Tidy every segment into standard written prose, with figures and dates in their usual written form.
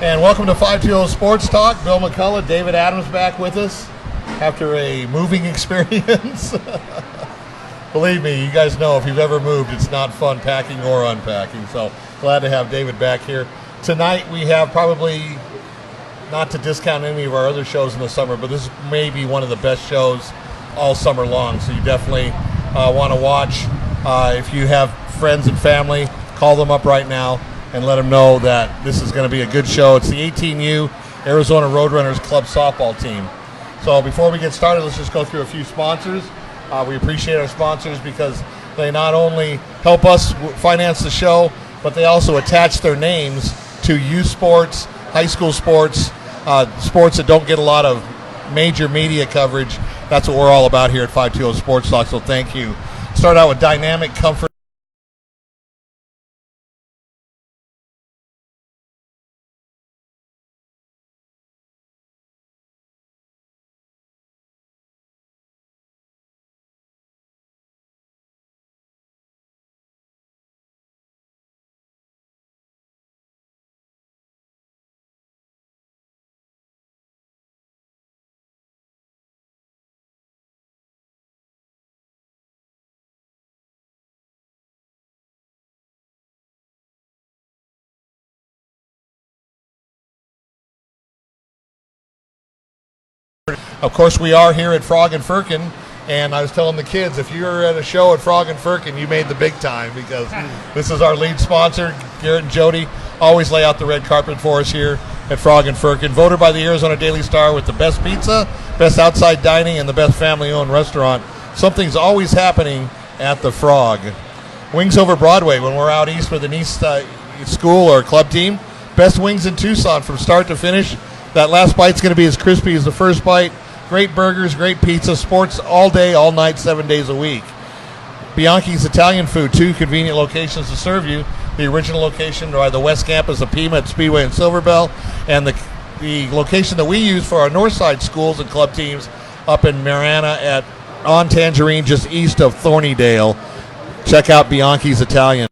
And welcome to 520 Sports Talk. Bill McCullough, David Adams back with us after a moving experience. Believe me, you guys know if you've ever moved, it's not fun packing or unpacking. So glad to have David back here. Tonight we have probably, not to discount any of our other shows in the summer, but this may be one of the best shows all summer long. So you definitely want to watch. If you have friends and family, call them up right now and let them know that this is going to be a good show. It's the 18U Arizona Roadrunners Club softball team. So before we get started, let's just go through a few sponsors. We appreciate our sponsors because they not only help us finance the show, but they also attach their names to youth sports, high school sports, sports that don't get a lot of major media coverage. That's what we're all about here at 520 Sports Talk, so thank you. Start out with Dynamic Comfort. Of course, we are here at Frog and Firkin, and I was telling the kids, if you're at a show at Frog and Firkin, you made the big time because this is our lead sponsor. Garrett and Jody always lay out the red carpet for us here at Frog and Firkin. Voted by the Arizona Daily Star with the best pizza, best outside dining, and the best family-owned restaurant. Something's always happening at the Frog. Wings Over Broadway, when we're out east with an east school or club team. Best wings in Tucson from start to finish. That last bite's going to be as crispy as the first bite. Great burgers, great pizza, sports all day, all night, 7 days a week. Bianchi's Italian Food, 2 convenient locations to serve you. The original location by the West Campus of Pima at Speedway and Silverbell, and the location that we use for our Northside schools and club teams up in Marana on Tangerine, just east of Thornydale. Check out Bianchi's Italian.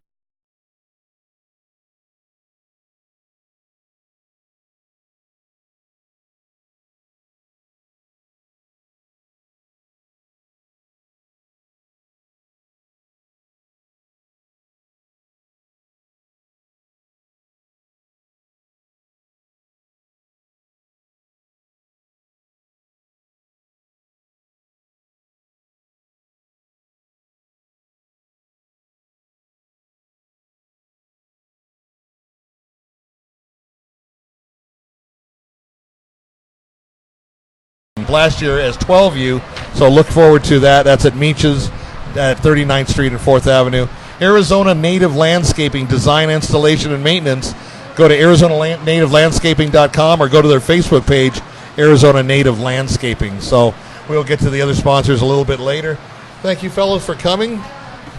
Last year as 12U, so look forward to that. That's at Meach's at 39th Street and 4th Avenue. Arizona Native Landscaping, design, installation, and maintenance. Go to ArizonaNativeLandscaping.com or go to their Facebook page, Arizona Native Landscaping. So we'll get to the other sponsors a little bit later. Thank you, fellows, for coming.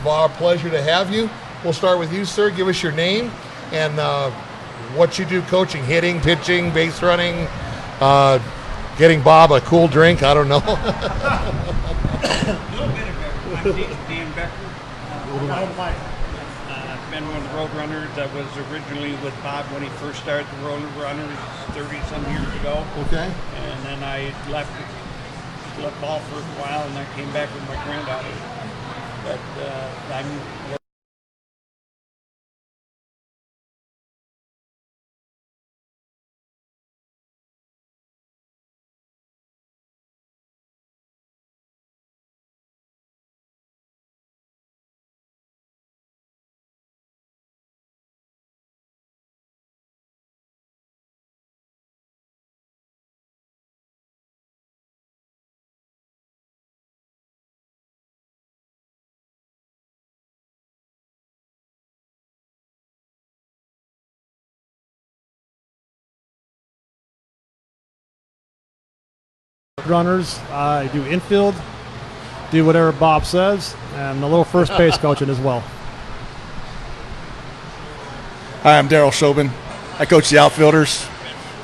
Our pleasure to have you. We'll start with you, sir. Give us your name and what you do coaching, hitting, pitching, base running, getting Bob a cool drink, I don't know. A little bit of everything. I'm Dan Becker. I've been one of the Roadrunners. I was originally with Bob when he first started the Roadrunners 30-some years ago. Okay. And then I left ball for a while, and I came back with my granddaughter. But I'm runners. I do infield, do whatever Bob says, and a little first base coaching as well. Hi, I'm Daryl Shobin. I coach the outfielders.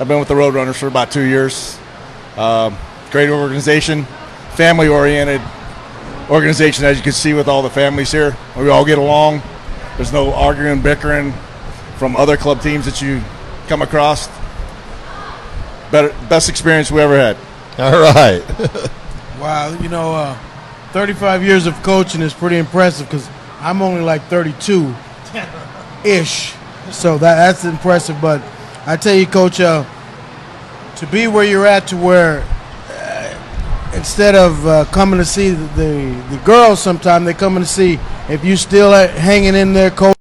I've been with the Roadrunners for about 2 years. Great organization, family-oriented organization, as you can see with all the families here. We all get along. There's no arguing, bickering from other club teams that you come across. best experience we ever had. All right. Wow, 35 years of coaching is pretty impressive because I'm only like 32-ish. So that's impressive. But I tell you, Coach, to be where you're at, to where instead of coming to see the girls sometime, they're coming to see if you still hanging in there, Coach.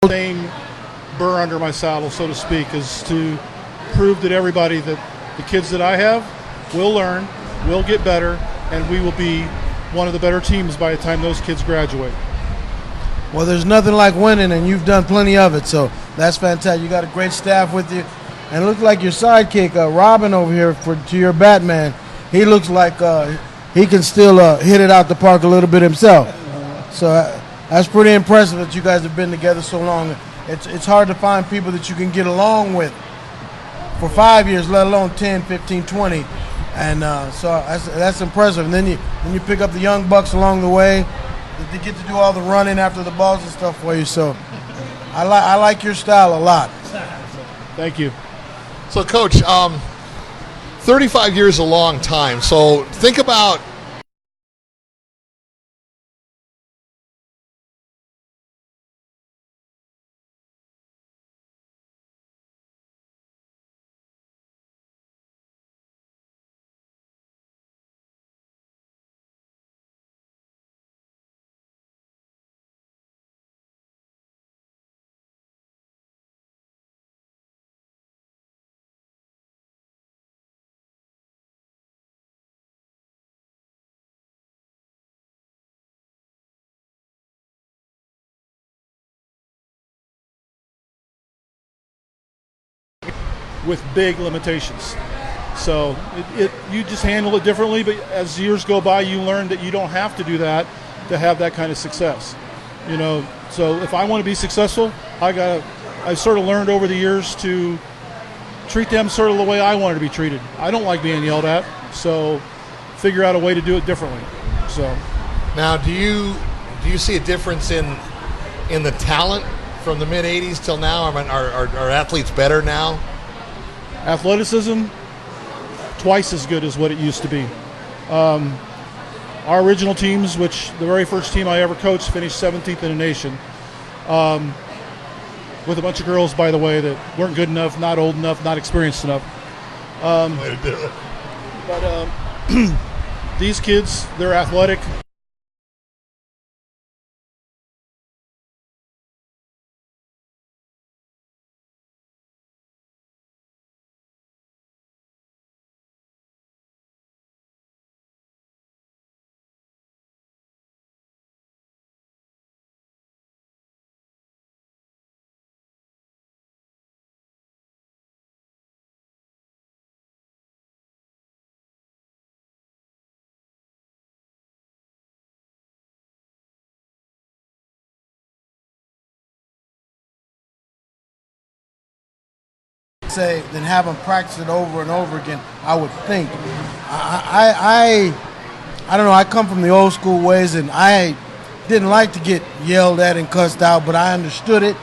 Same burr under my saddle, so to speak, is to prove that everybody that the kids that I have will learn, will get better, and we will be one of the better teams by the time those kids graduate. Well, there's nothing like winning, and you've done plenty of it, so that's fantastic. You got a great staff with you, and it looks like your sidekick, Robin over here, to your Batman, he looks like he can still hit it out the park a little bit himself. So that's pretty impressive that you guys have been together so long. It's hard to find people that you can get along with for 5 years, let alone 10, 15, 20. And so that's impressive. And then you pick up the young bucks along the way. They get to do all the running after the balls and stuff for you. So I like your style a lot. Thank you. So, Coach, 35 years is a long time. So think about With big limitations. So you just handle it differently, but as years go by, you learn that you don't have to do that to have that kind of success. So if I want to be successful, I've sort of learned over the years to treat them sort of the way I wanted to be treated. I don't like being yelled at, so figure out a way to do it differently. So now, do you see a difference in the talent from the mid '80s till now? I mean, are athletes better now? Athleticism, twice as good as what it used to be. Our original teams, which the very first team I ever coached, finished 17th in the nation, with a bunch of girls, by the way, that weren't good enough, not old enough, not experienced enough. Way to do it. But these kids, they're athletic. Say than have them practice it over and over again. I would think. I don't know. I come from the old school ways, and I didn't like to get yelled at and cussed out, but I understood it,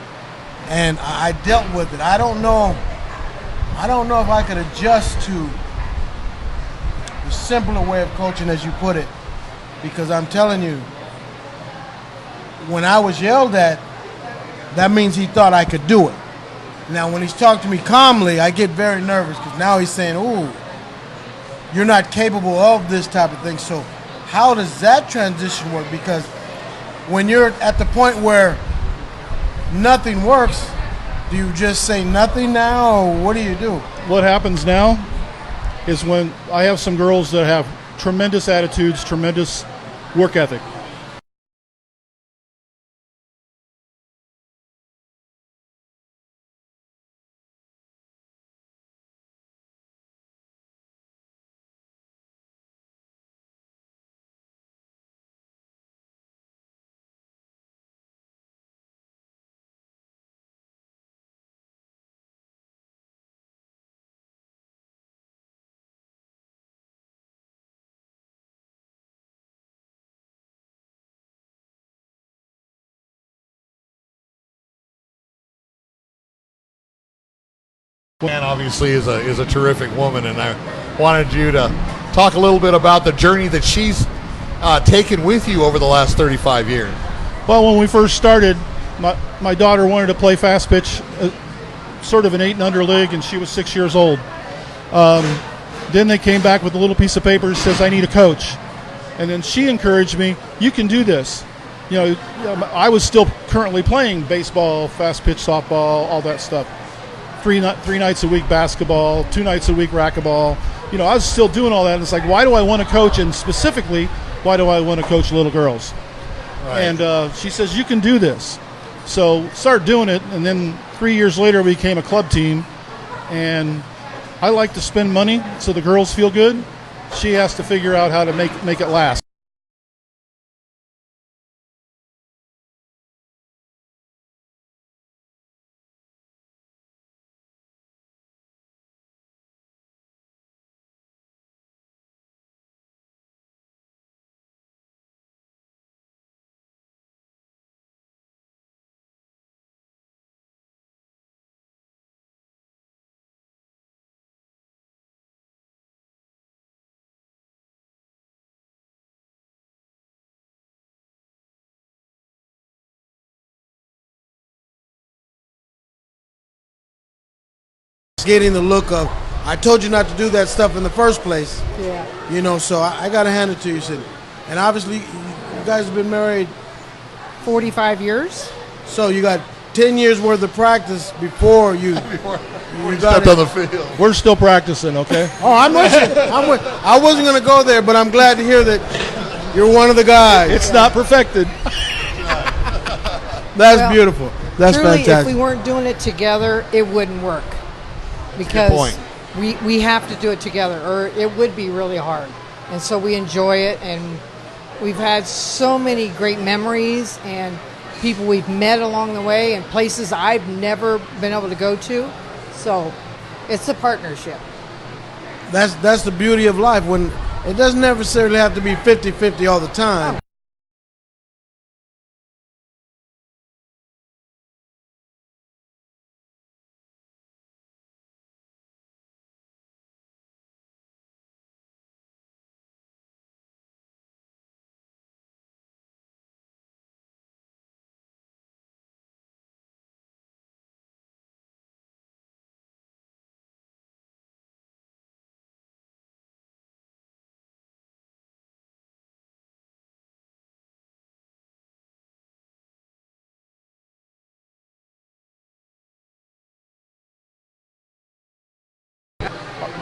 and I dealt with it. I don't know if I could adjust to the simpler way of coaching, as you put it, because I'm telling you, when I was yelled at, that means he thought I could do it. Now, when he's talking to me calmly, I get very nervous because now he's saying, ooh, you're not capable of this type of thing. So how does that transition work? Because when you're at the point where nothing works, do you just say nothing now, or what do you do? What happens now is when I have some girls that have tremendous attitudes, tremendous work ethic. And obviously is a terrific woman, and I wanted you to talk a little bit about the journey that she's taken with you over the last 35 years. Well, when we first started, my daughter wanted to play fast pitch, sort of an 8 and under league, and she was 6 years old. Then they came back with a little piece of paper that says, I need a coach. And then she encouraged me, you can do this. You know, I was still currently playing baseball, fast pitch, softball, all that stuff. Three nights a week basketball, 2 nights a week racquetball. You know, I was still doing all that. And it's like, why do I want to coach? And specifically, why do I want to coach little girls? Right. And she says, you can do this. So started doing it. And then 3 years later, we became a club team. And I like to spend money so the girls feel good. She has to figure out how to make it last. Getting the look of, I told you not to do that stuff in the first place. Yeah. You know, so I got to hand it to you, Sid. And obviously, you guys have been married 45 years. So you got 10 years worth of practice before you stepped on the field. We're still practicing, okay? Oh, I'm with you. I wasn't going to go there, but I'm glad to hear that you're one of the guys. It's not perfected. That's beautiful. That's truly, fantastic. If we weren't doing it together, it wouldn't work. Because we have to do it together, or it would be really hard. And so we enjoy it, and we've had so many great memories and people we've met along the way and places I've never been able to go to. So it's a partnership. That's the beauty of life, when it doesn't necessarily have to be 50-50 all the time.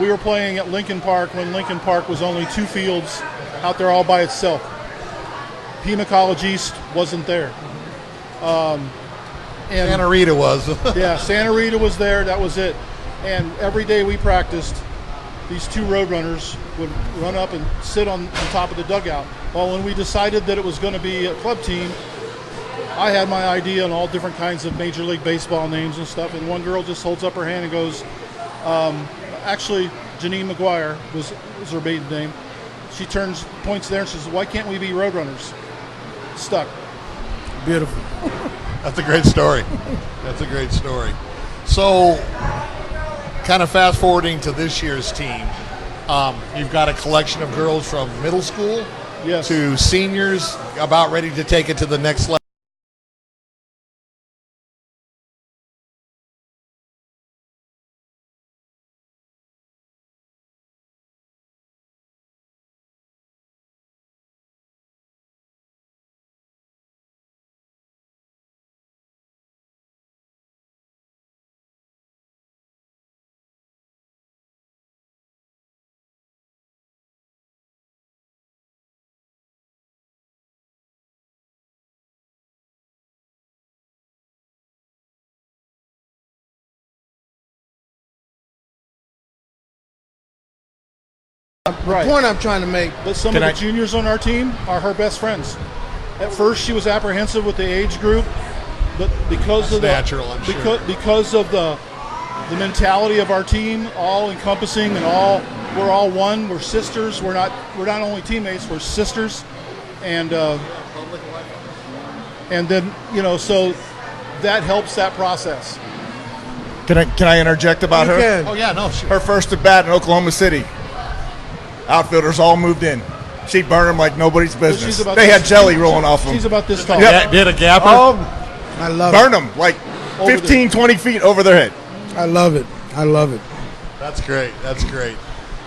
We were playing at Lincoln Park when Lincoln Park was only 2 fields out there all by itself. Pima College East wasn't there. And Santa Rita was. Yeah, Santa Rita was there. That was it. And every day we practiced, these 2 Roadrunners would run up and sit on top of the dugout. Well, when we decided that it was going to be a club team, I had my idea on all different kinds of Major League Baseball names and stuff, and one girl just holds up her hand and goes, actually, Janine McGuire was her maiden name. She points there and says, why can't we be Roadrunners? Stuck. Beautiful. That's a great story. That's a great story. So, kind of fast forwarding to this year's team, you've got a collection of girls from middle school to seniors about ready to take it to the next level. The point I'm trying to make. But some of the juniors on our team are her best friends. At first, she was apprehensive with the age group, but because of because of the mentality of our team, all encompassing and we're all one. We're sisters. We're not only teammates. We're sisters, and then so that helps that process. Can I interject about You her? can. Oh yeah, no, sure. Her first at bat in Oklahoma City. Outfielders all moved in. She burned them like nobody's business. about They this- had jelly rolling off them. She's about this tall. Yep. Did a gapper? I love Burn them like Over 15, 20 feet over their head. it. I love it. I love it. That's great. That's great.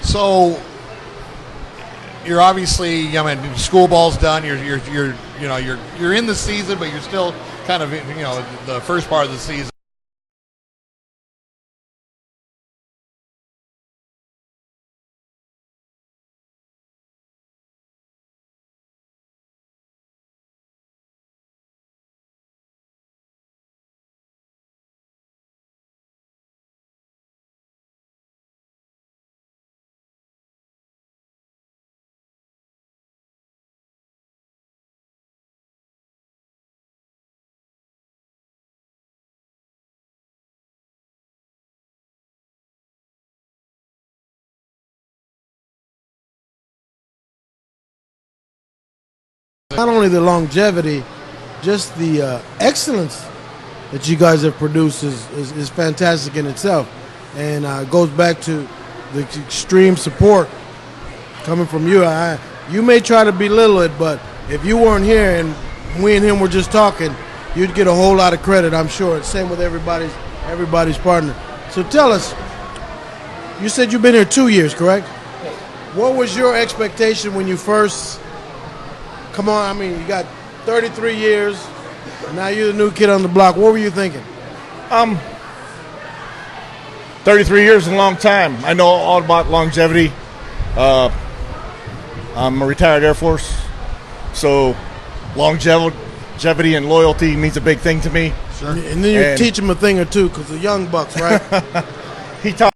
So you're obviously, I mean, school ball's done. You're in the season, but you're still kind of, the first part of the season. Not only the longevity, just the excellence that you guys have produced is fantastic in itself. And it goes back to the extreme support coming from you. You may try to belittle it, but if you weren't here and we and him were just talking, you'd get a whole lot of credit, I'm sure. Same with everybody's partner. So tell us, you said you've been here 2 years, correct? What was your expectation when you first... Come on, I mean, you got 33 years. Now you're the new kid on the block. What were you thinking? 33 years is a long time. I know all about longevity. I'm a retired Air Force, so longevity and loyalty means a big thing to me. Sure. And then you teach them a thing or two because the young bucks, right? He taught.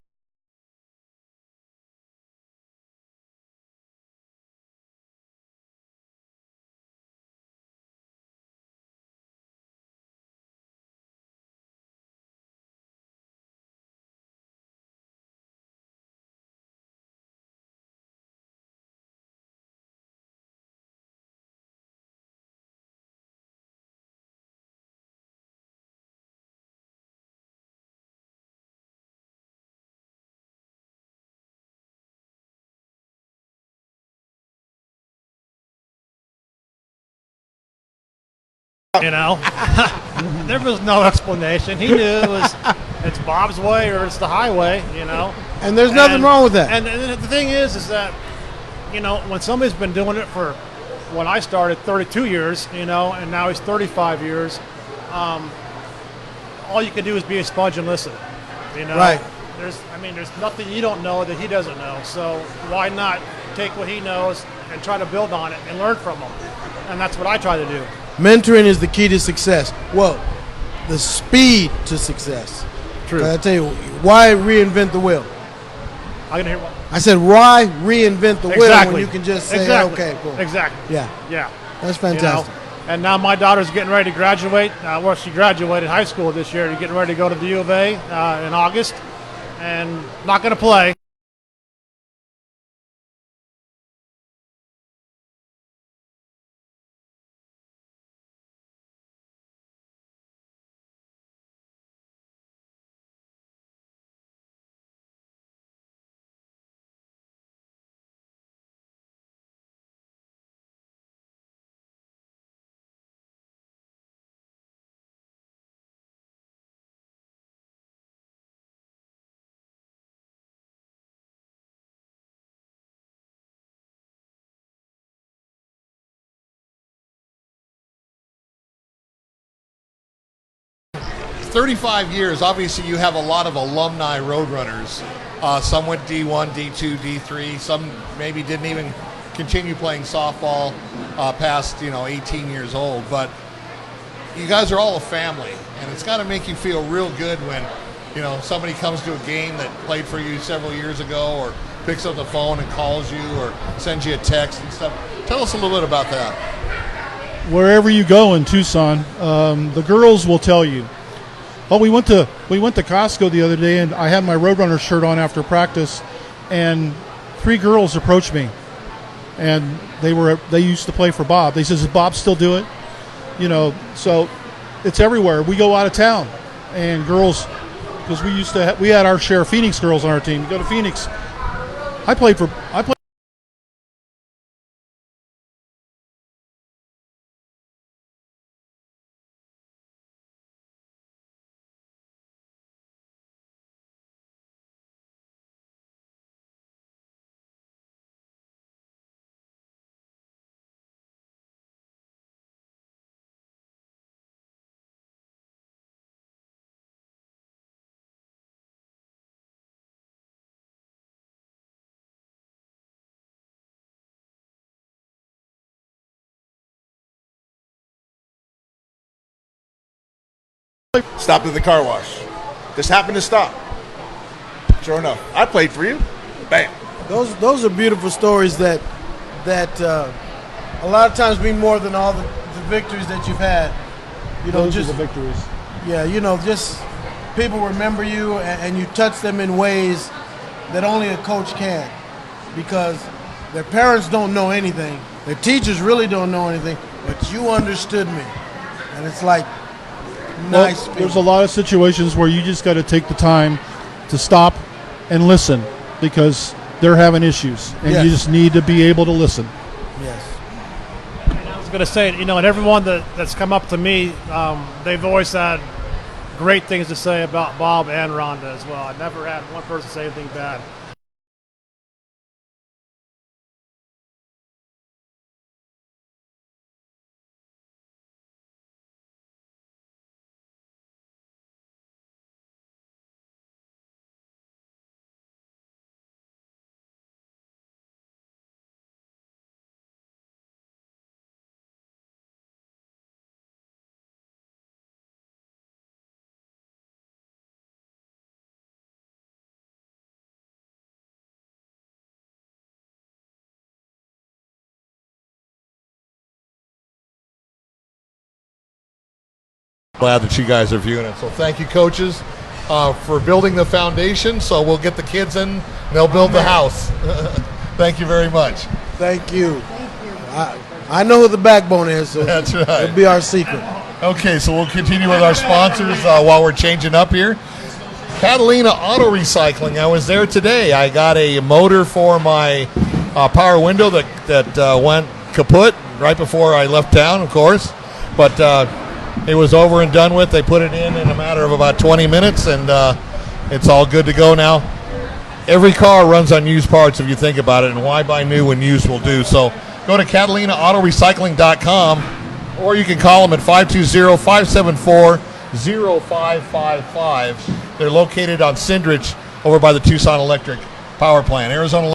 You know, there was no explanation. He knew it's Bob's way or it's the highway. You know, And there's nothing wrong with that. And the thing is that when somebody's been doing it for when I started 32 years, and now he's 35 years, all you can do is be a sponge and listen. Right. There's nothing you don't know that he doesn't know. So why not take what he knows and try to build on it and learn from him? And that's what I try to do. Mentoring is the key to success. Well, the speed to success. True. I tell you, why reinvent the wheel? I can hear what. I said, why reinvent the wheel when you can just say, Exactly. okay, cool. Exactly. Yeah, Yeah. that's fantastic. And now my daughter's getting ready to graduate. Well, she graduated high school this year. She's getting ready to go to the U of A in August, and not going to play. Yeah. 35 years. Obviously, you have a lot of alumni Roadrunners. Some went D1, D2, D3. Some maybe didn't even continue playing softball past 18 years old. But you guys are all a family, and it's got to make you feel real good when somebody comes to a game that played for you several years ago, or picks up the phone and calls you, or sends you a text and stuff. Tell us a little bit about that. Wherever you go in Tucson, the girls will tell you. Oh, we went to Costco the other day, and I had my Roadrunner shirt on after practice, and 3 girls approached me, and they used to play for Bob. They says, "Does Bob still do it?" So it's everywhere. We go out of town, and girls because we had our share of Phoenix girls on our team. Go to Phoenix. I played. Stopped at the car wash. Just happened to stop. Sure enough, I played for you. Bam. Those are beautiful stories that a lot of times mean more than all the victories that you've had. You know, Those just are the victories. yeah, you know, just people remember you and you touch them in ways that only a coach can, because their parents don't know anything, their teachers really don't know anything, but you understood me, and it's like nice. Well, there's a lot of situations where you just got to take the time to stop and listen, because they're having issues, and Yes. you just need to be able to listen. Yes. And I was going to say, you know, and everyone that's come up to me, they've always had great things to say about Bob and Rhonda as well. I've never had one person say anything bad. Glad that you guys are viewing it. So thank you, coaches, for building the foundation. So we'll get the kids in, and they'll build the house. Thank you very much. Thank you. I know who the backbone is, so That's right. it'll be our secret. Okay, so we'll continue with our sponsors while we're changing up here. Catalina Auto Recycling. I was there today. I got a motor for my power window that went kaput right before I left town, of course. But it was over and done with. They put it in a matter of about 20 minutes, and it's all good to go now. Every car runs on used parts if you think about it, and why buy new when used will do. So go to CatalinaAutoRecycling.com, or you can call them at 520-574-0555. They're located on Sindrich over by the Tucson Electric Power Plant. Arizona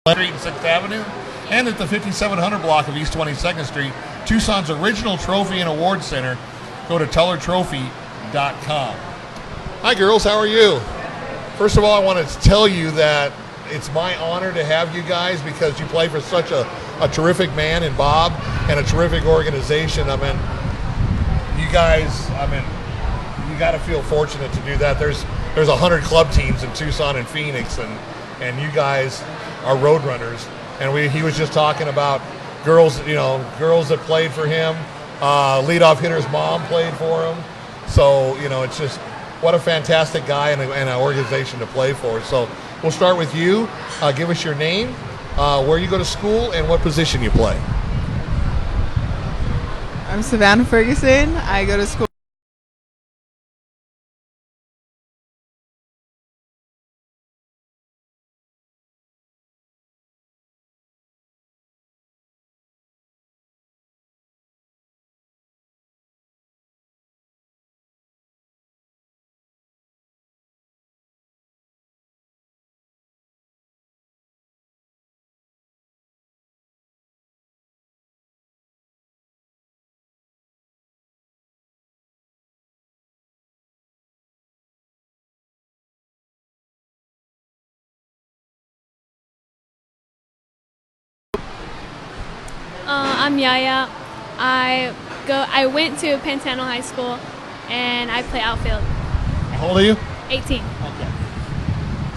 Street and 6th Avenue, and at the 5700 block of East 22nd Street, Tucson's original trophy and award center. Go to tellertrophy.com. Hi, girls. How are you? First of all, I want to tell you that it's my honor to have you guys, because you play for such a terrific man in Bob and a terrific organization. I mean, you guys, you got to feel fortunate to do that. There's 100 club teams in Tucson and Phoenix, and you guys are Roadrunners. And he was just talking about girls that played for him. Leadoff hitter's mom played for him. So, it's just what a fantastic guy and an organization to play for. So we'll start with you. Give us your name, where you go to school, and what position you play. I'm Savannah Ferguson. I go to school I'm Yaya. I went to Pantano High School, and I play outfield. How old are you? 18. Okay.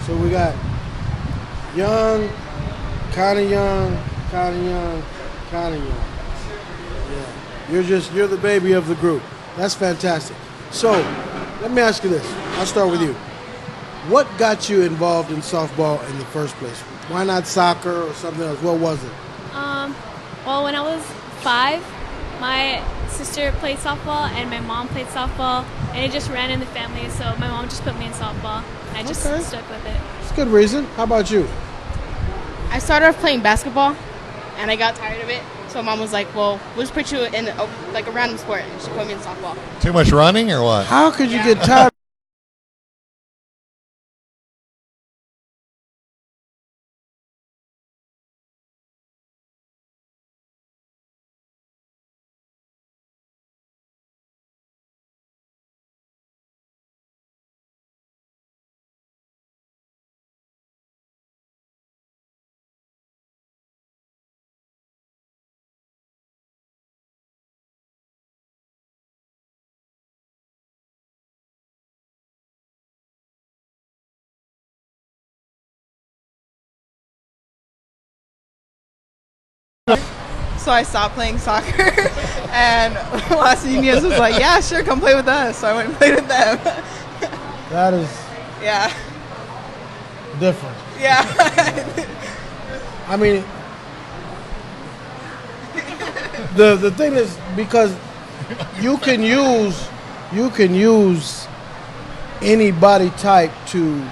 So we got young, kind of young, kind of young, kind of young. Yeah, you're the baby of the group. That's fantastic. So let me ask you this. I'll start with you. What got you involved in softball in the first place? Why not soccer or something else? What was it? Well, when I was 5, my sister played softball and my mom played softball, and it just ran in the family. So my mom just put me in softball. I just stuck with it. It's a good reason. How about you? I started off playing basketball, and I got tired of it. So mom was like, "Well, we'll just put you in a random sport," and she put me in softball. Too much running or what? How could you get tired? So I stopped playing soccer, and Los Indians was like, "Yeah, sure, come play with us." So I went and played with them. That is Yeah, different. yeah. I mean, the thing is because you can use any body type to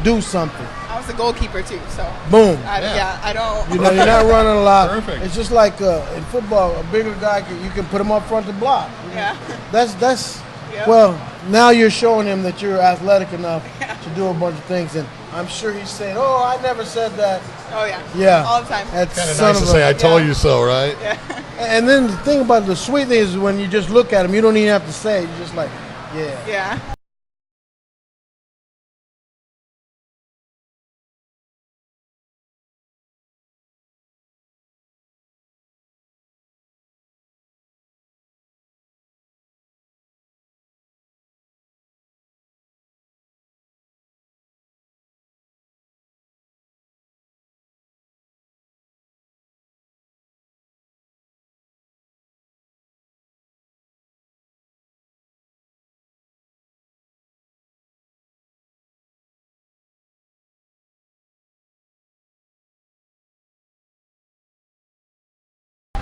do something. I was a goalkeeper too, so Boom. I don't. You know, you're not running a lot. Perfect. It's just like in football, a bigger guy you can put him up front to block. Yeah. That's Yep. well. Now you're showing him that you're athletic enough to do a bunch of things, and I'm sure he's saying, "Oh, I never said that." Oh yeah. Yeah, All the time. That's Kind of son nice to of say, a- I told you so, right? Yeah. And then the thing about the sweet thing is when you just look at him, you don't even have to say it. You're just like, yeah. Yeah.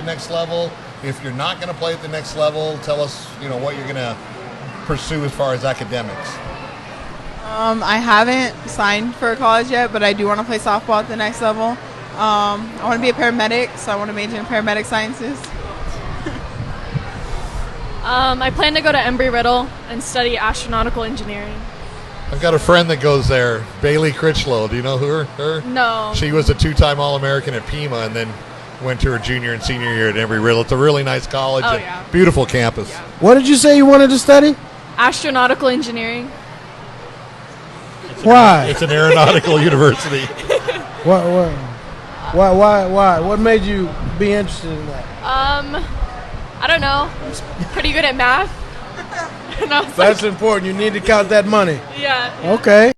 Next level. If you're not going to play at the next level, tell us, what you're going to pursue as far as academics. I haven't signed for college yet, but I do want to play softball at the next level. I want to be a paramedic, so I want to major in paramedic sciences. I plan to go to Embry-Riddle and study astronautical engineering. I've got a friend that goes there, Bailey Critchlow. Do you know her? No. She was a 2-time All-American at Pima and then went to her junior and senior year at Embry-Riddle. It's a really nice college. Oh, and yeah. Beautiful campus. Yeah. What did you say you wanted to study? Astronautical engineering. Why? It's an aeronautical university. Why? What made you be interested in that? I don't know. I'm just pretty good at math. And I was That's important. You need to count that money. yeah. Okay.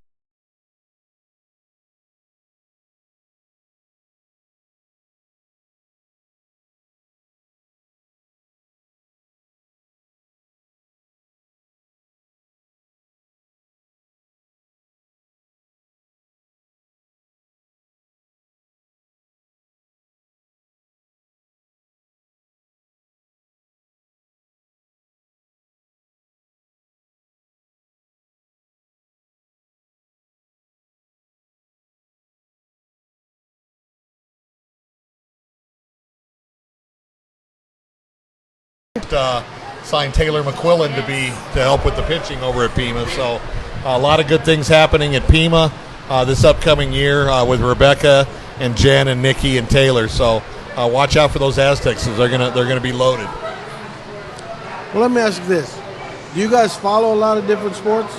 Signed Taylor McQuillan to help with the pitching over at Pima. So a lot of good things happening at Pima this upcoming year with Rebecca and Jen and Nikki and Taylor. So watch out for those Aztecs because they're gonna be loaded. Well, let me ask you this: do you guys follow a lot of different sports?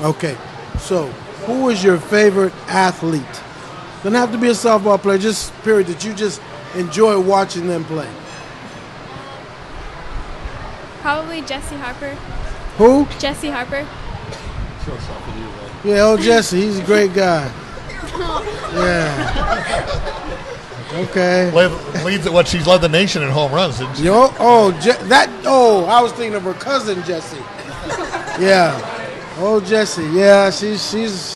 Okay. So, who is your favorite athlete? Doesn't have to be a softball player, just period that you just enjoy watching them play. Probably Jesse Harper. Who? Jesse Harper. Yeah, old Jesse. He's a great guy. Yeah. Okay. Leads at what she's led the nation in home runs, didn't she? I was thinking of her cousin Jesse. Yeah. Old Jesse. Yeah, she's.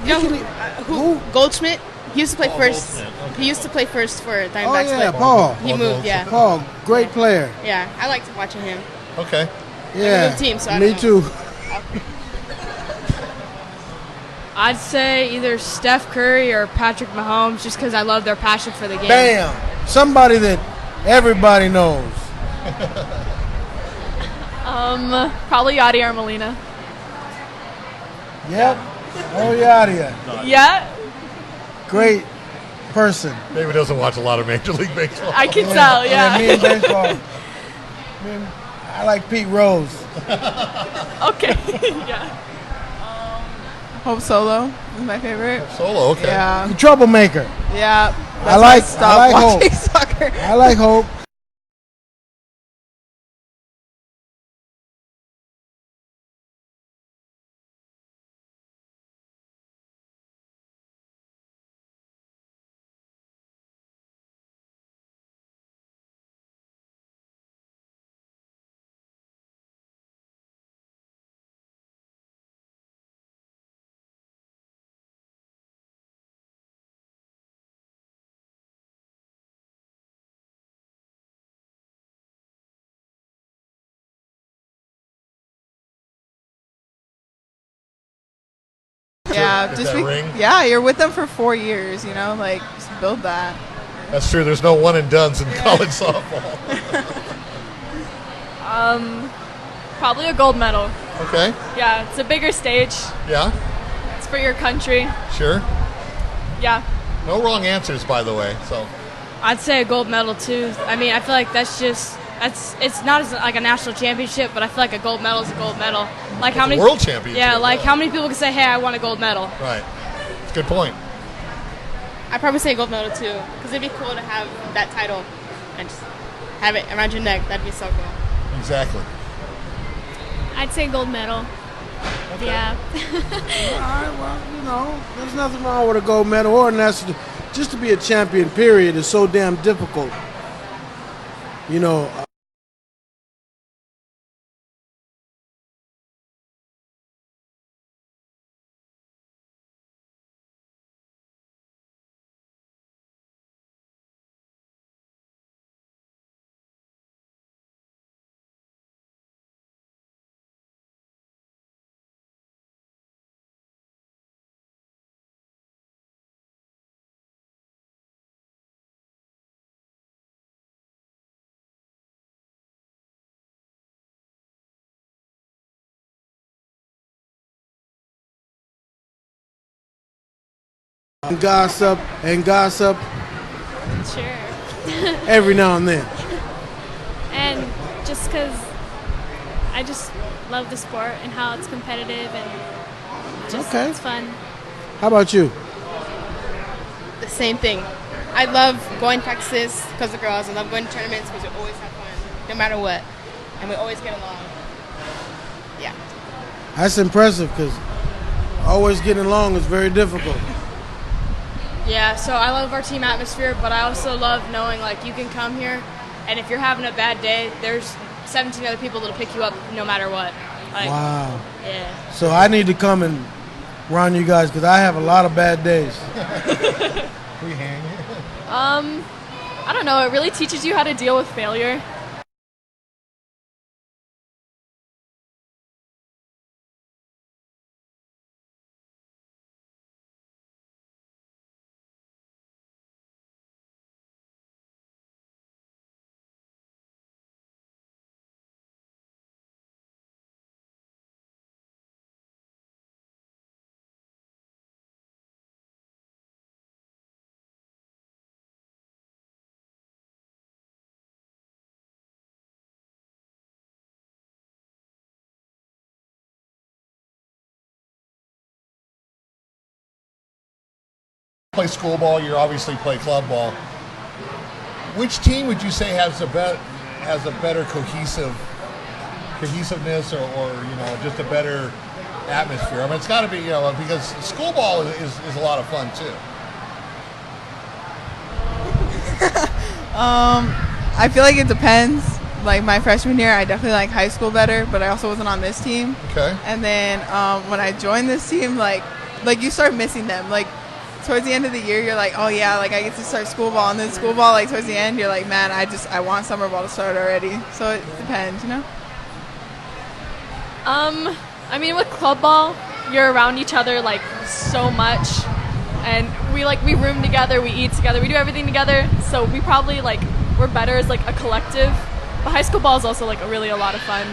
You know who? Goldschmidt. He used to play first. Goldschmidt, okay. He used to play first for Oh Diamondbacks. yeah, but Paul. He moved. Yeah. Paul, great player. Yeah. I liked watching him. Okay. Yeah. good team, so I Me don't know. too. I'd say either Steph Curry or Patrick Mahomes, just because I love their passion for the game. Bam. Somebody that everybody knows. Probably Yadier Molina. Yep. Oh yeah. Yeah, Great person. David doesn't watch a lot of Major League Baseball. I can tell. Yeah, me Yeah. and baseball. I like Pete Rose. Okay. Yeah. Hope Solo is my favorite. Solo, okay. Yeah. The troublemaker. Yeah. I like watching Hope. soccer. I like Hope. Yeah, Get just that ring? yeah, you're with them for 4 years. You know, like just build that. That's true. There's no one and dones in college softball. Probably a gold medal. Okay. Yeah, it's a bigger stage. Yeah. It's for your country. Sure. Yeah. No wrong answers, by the way. So. I'd say a gold medal too. I mean, I feel like it's not as like a national championship, but I feel like a gold medal is a gold medal. Like how It's a many world championship, Yeah, like yeah. how many people can say, "Hey, I won a gold medal." Right. It's a good point. I'd probably say gold medal too, because it'd be cool to have that title and just have it around your neck. That'd be so cool. Exactly. I'd say gold medal. Yeah. All right, well, there's nothing wrong with a gold medal or a national. Just to be a champion, period, is so damn difficult. You know. And gossip Sure. every now and then. And just because I just love the sport and how it's competitive and just Okay. it's fun. How about you? The same thing. I love going to practices because of girls. I love going to tournaments because we always have fun, no matter what, and we always get along. Yeah. That's impressive because always getting along is very difficult. Yeah, so I love our team atmosphere, but I also love knowing like you can come here, and if you're having a bad day, there's 17 other people that'll pick you up no matter what. Like, Wow. Yeah. So I need to come and run you guys because I have a lot of bad days. We hang. I don't know. It really teaches you how to deal with failure. Play school ball. You obviously play club ball. Which team would you say has a better cohesiveness, or just a better atmosphere? I mean, it's got to be because school ball is a lot of fun too. I feel like it depends. Like my freshman year, I definitely like high school better, but I also wasn't on this team. Okay. And then when I joined this team, like you start missing them. Like towards the end of the year, you're like, oh yeah, like I get to start school ball, and then school ball, like towards the end, you're like, man, I want summer ball to start already. So it depends, I mean, with club ball, you're around each other like so much, and we room together, we eat together, we do everything together. So we probably we're better as like a collective. But high school ball is also like a lot of fun.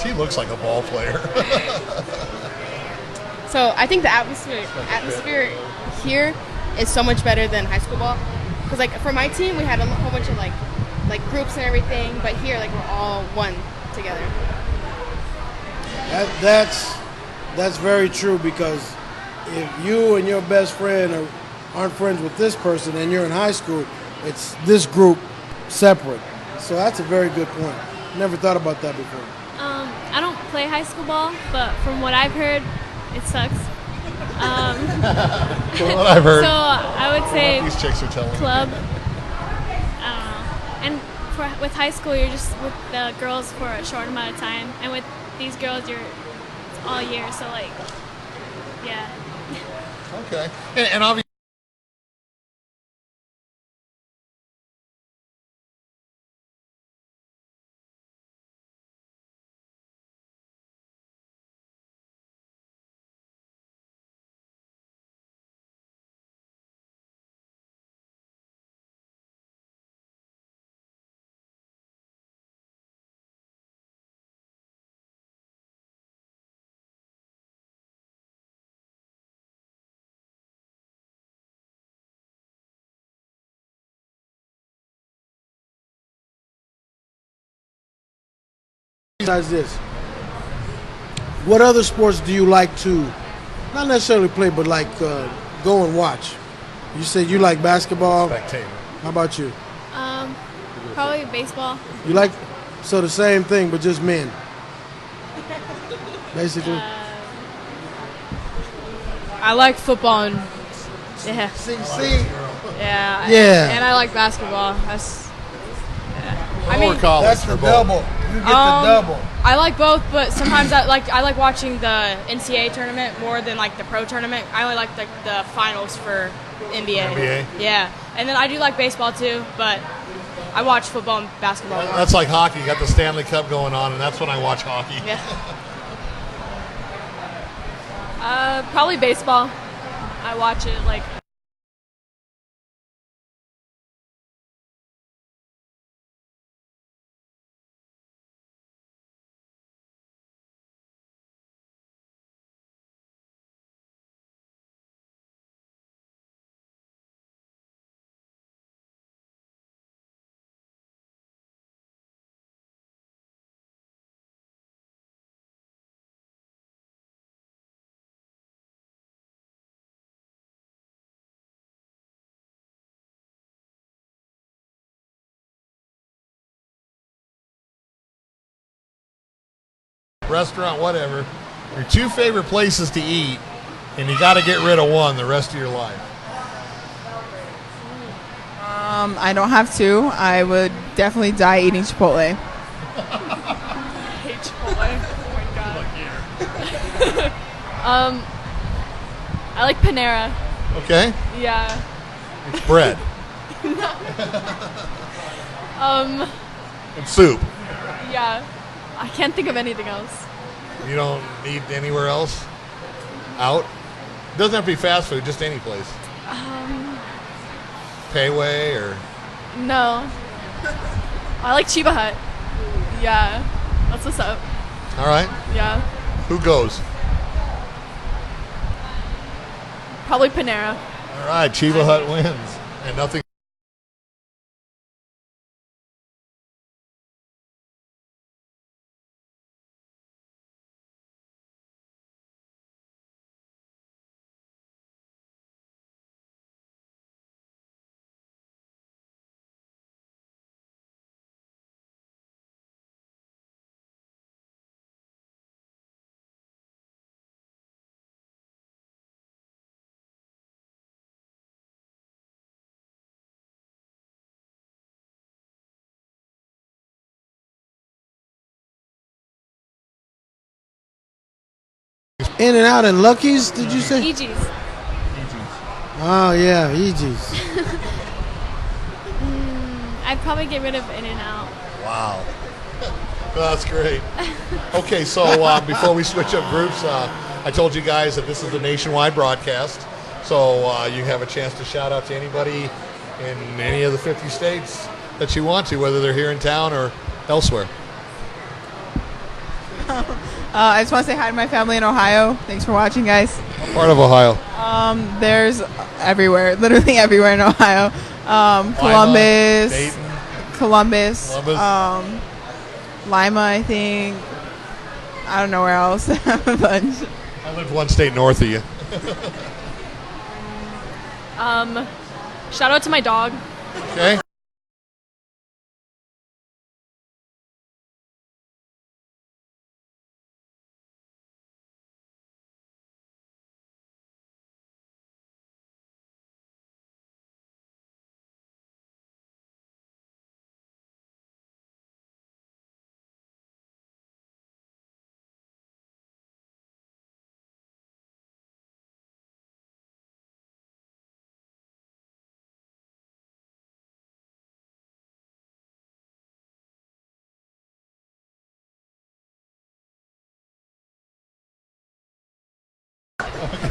She looks like a ball player. So I think the atmosphere here is so much better than high school ball. Because for my team, we had a whole bunch of like groups and everything, but here we're all one together. That's very true, because if you and your best friend aren't friends with this person and you're in high school, it's this group separate. So that's a very good point. Never thought about that before. I don't play high school ball, but from what I've heard, it sucks. From what I've heard. So I would say These chicks are telling club. me. I don't know. And with high school, you're just with the girls for a short amount of time, and with these girls, it's all year. So yeah. Okay. And obviously. Besides this, what other sports do you like to, not necessarily play, but go and watch? You said you like basketball. Spectator. How about you? Probably baseball. You like, so the same thing, but just men, basically. I like football and Yeah. and I like basketball. College That's for the both. double. You get the double. I like both, but sometimes I like watching the NCAA tournament more than the pro tournament. I only like the finals for NBA. NBA? Yeah, and then I do like baseball too, but I watch football and basketball more. That's like hockey. You got the Stanley Cup going on, and that's when I watch hockey. Yeah. Probably baseball. I watch it Restaurant, whatever. Your two favorite places to eat, and you got to get rid of one the rest of your life. I don't have to. I would definitely die eating Chipotle. I hate Chipotle. Oh my god. I like Panera. Okay? Yeah. It's bread. Um. And soup. Yeah. I can't think of anything else. You don't need anywhere else? Out? Doesn't have to be fast food, just any place. Payway or... No. I like Chiba Hut. Yeah. That's what's up. All right. Yeah. Who goes? Probably Panera. All right, Chiba Hut wins. And nothing... In and Out and Lucky's, did you say? EG's. Oh, yeah, EG's. I'd probably get rid of In-N-Out. Wow. That's great. Okay, so before we switch up groups, I told you guys that this is a nationwide broadcast. So you have a chance to shout out to anybody in any of the 50 states that you want to, whether they're here in town or elsewhere. I just want to say hi to my family in Ohio. Thanks for watching, guys. Part of Ohio. There's everywhere, literally everywhere in Ohio. Columbus, Dayton. Columbus, Lima, I think. I don't know where else. I have a bunch. I live one state north of you. Shout out to my dog. Okay.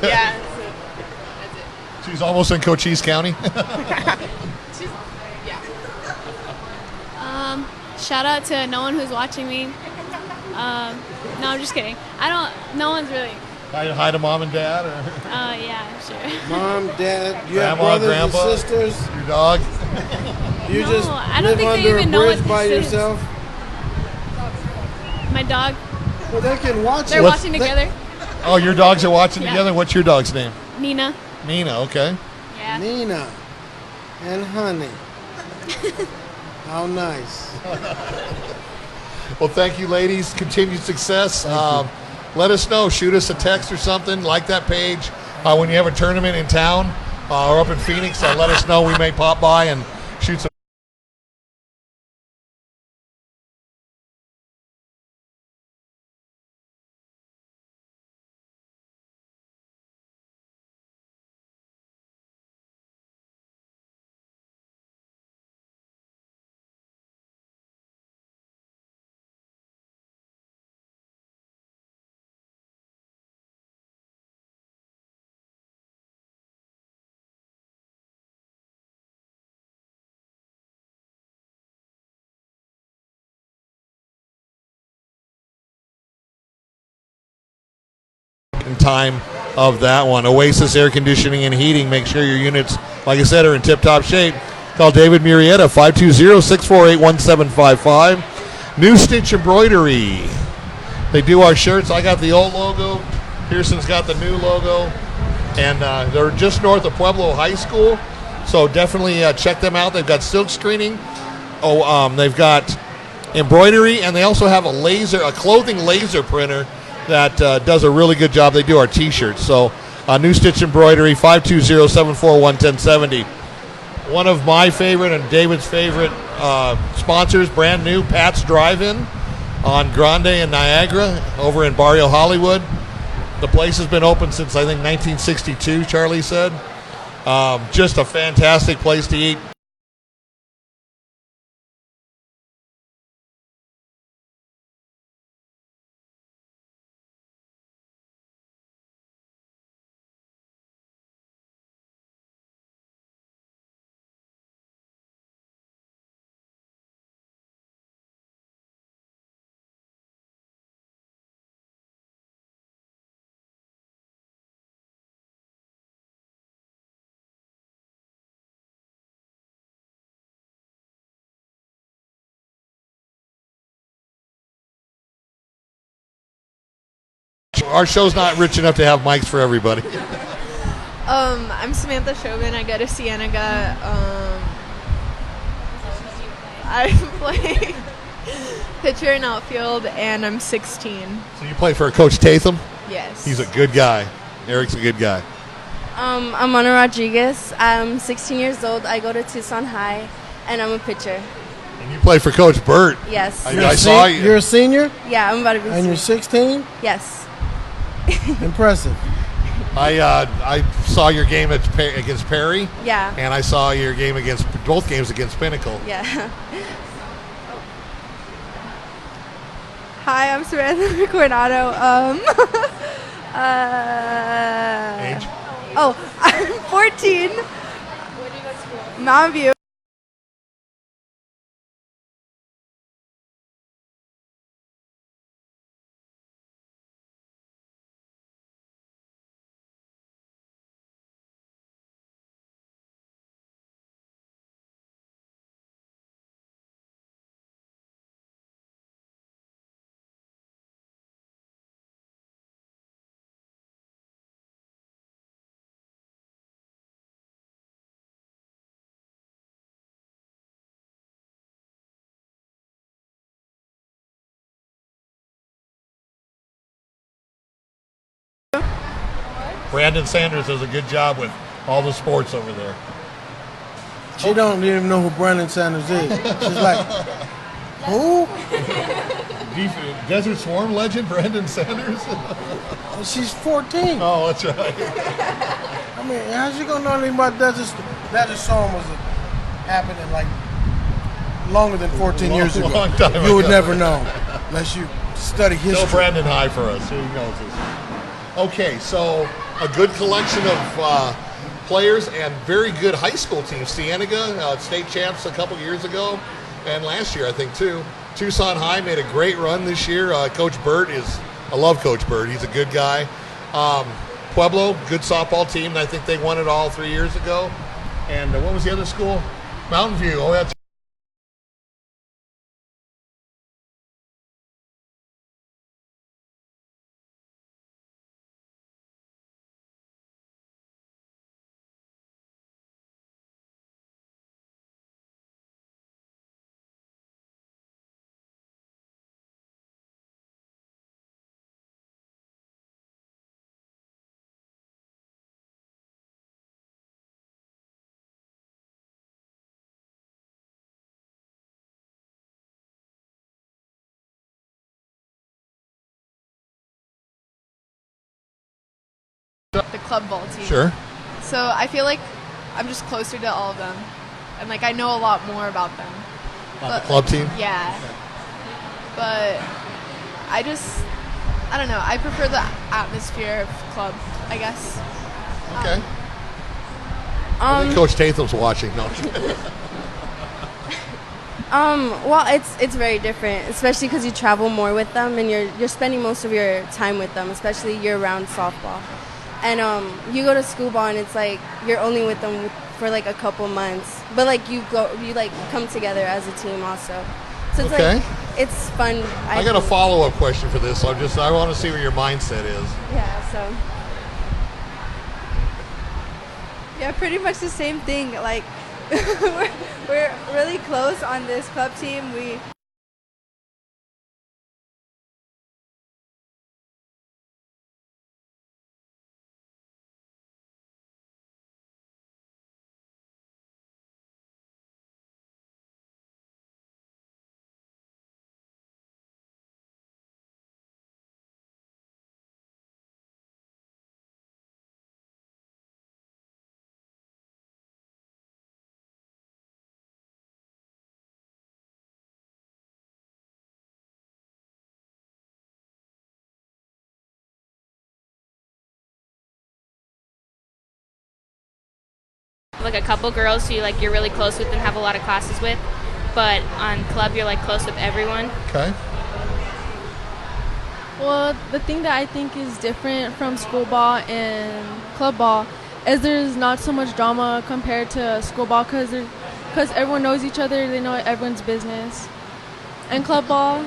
Yeah. She's almost in Cochise County. Shout out to no one who's watching me. No, I'm just kidding. No one's really. Hi to mom and dad. Or Yeah, sure. Mom, Dad, you have Grandma, brothers Grandpa, and sisters. your dog. You No, just I don't live think they under even a know what bridge by this is. yourself. My dog. Well, they can watch They're it. watching together. Oh, your dogs are watching Yeah. together. What's your dog's name? Nina. Nina. Okay. Yeah. Nina and Honey. How nice. Well, thank you, ladies. Continued success. Let us know. Shoot us a text or something. Like that page. When you have a tournament in town or up in Phoenix, let us know. We may pop by and shoot some. Time of that one. Oasis Air Conditioning and Heating. Make sure your units, like I said, are in tip-top shape. Call David Murrieta, 520-648-1755. New Stitch Embroidery. They do our shirts. I got the old logo. Pearson's got the new logo. And they're just north of Pueblo High School. So definitely check them out. They've got silk screening. They've got embroidery, and they also have a clothing laser printer that does a really good job. They do our T-shirts. So New Stitch Embroidery, 520-741-1070. One of my favorite and David's favorite sponsors, brand new, Pat's Drive-In on Grande and Niagara over in Barrio Hollywood. The place has been open since, I think, 1962, Charlie said. Just a fantastic place to eat. our show's not rich enough to have mics for everybody. I'm Samantha Chauvin. I go to Cienega. I play pitcher and outfield, and I'm 16. So you play for Coach Tatham? Yes. He's a good guy. Eric's a good guy. I'm Ana Rodriguez. I'm 16 years old. I go to Tucson High, and I'm a pitcher. And you play for Coach Burt. Yes. I saw you. You're a senior? Yeah, I'm about to be. And you're 16? Yes. Impressive. I saw your game against Perry. Yeah. And I saw your game both games against Pinnacle. Yeah. Hi, I'm Samantha Coronado. Age? Oh, I'm 14. Where do you go to school? Mountain View. Brandon Sanders does a good job with all the sports over there. She don't even know who Brandon Sanders is. She's like, who? Desert Swarm legend Brandon Sanders? She's 14. Oh, that's right. I mean, how's she gonna know anything about Desert Storm was happening like longer than 14 years ago? Long time You would ago. never know unless you study history. Tell Brandon hi for us. Who knows this? Okay, so a good collection of players and very good high school teams. Cienega, state champs a couple years ago, and last year I think too. Tucson High made a great run this year. Coach Burt I love Coach Burt. He's a good guy. Pueblo, good softball team. I think they won it all 3 years ago. And what was the other school? Mountain View. Oh, that's The club ball team. sure. So I feel like I'm just closer to all of them, and like I know a lot more about them. The club team? Yeah. But I don't know. I prefer the atmosphere of club, I guess. Okay. I think Coach Tatham's watching. No. Well, it's very different, especially because you travel more with them and you're spending most of your time with them, especially year-round softball. And you go to school ball and it's like you're only with them for like a couple months, but like you like come together as a team also. So it's Okay. like it's fun. I got a follow-up question for this. So I want to see what your mindset is. Yeah. So Yeah, pretty much the same thing. Like we're really close on this club team. We like a couple girls who you're really close with and have a lot of classes with, but on club you're like close with everyone. Okay. Well, the thing that I think is different from school ball and club ball is there's not so much drama compared to school ball because everyone knows each other, they know everyone's business. And club ball,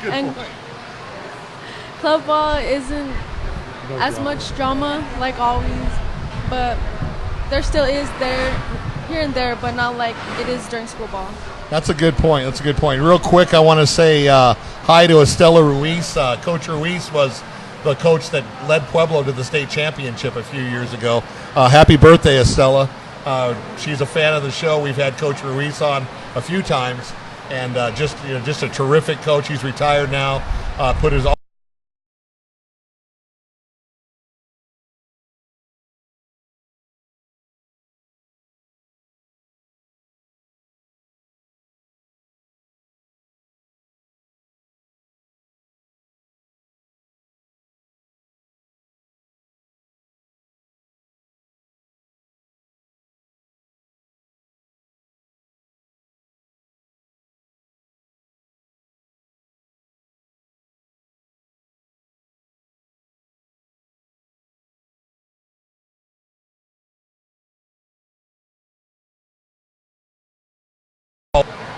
Good and point. club ball isn't as much drama like always, but there still is there here and there, but not like it is during school ball. That's a good point. That's a good point. Real quick, I want to say hi to Estela Ruiz. Coach Ruiz was the coach that led Pueblo to the state championship a few years ago. Happy birthday, Estela. She's a fan of the show. We've had Coach Ruiz on a few times, and just a terrific coach. He's retired now. Put his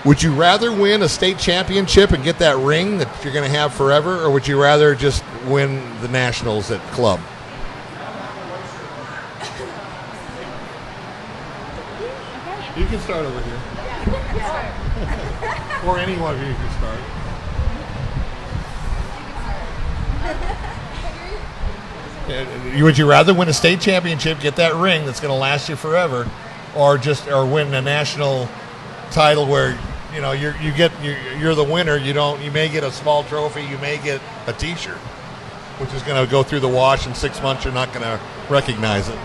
Would you rather win a state championship and get that ring that you're going to have forever, or would you rather just win the nationals at club? You can start over here. Or any one of you can start. Would you rather win a state championship, get that ring that's going to last you forever, or win a national title where you're the winner? You may get a small trophy, you may get a T-shirt, which is going to go through the wash in 6 months. You're not going to recognize it.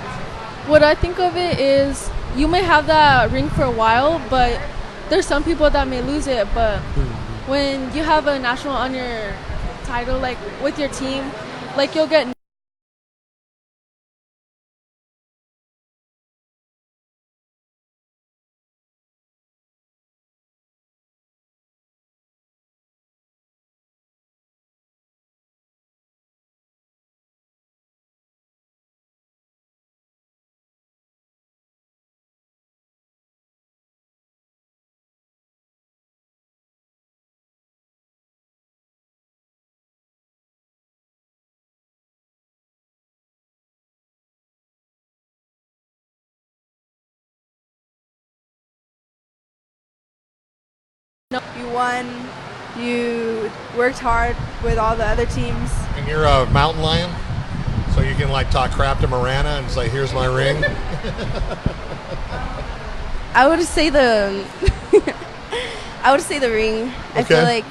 What I think of it is you may have that ring for a while, but there's some people that may lose it. But when you have a national on your title, like with your team, like you'll get You won. You worked hard with all the other teams. And you're a mountain lion, so you can like talk crap to Marana and say, "Here's my ring." I would say the I would say the ring. I feel like,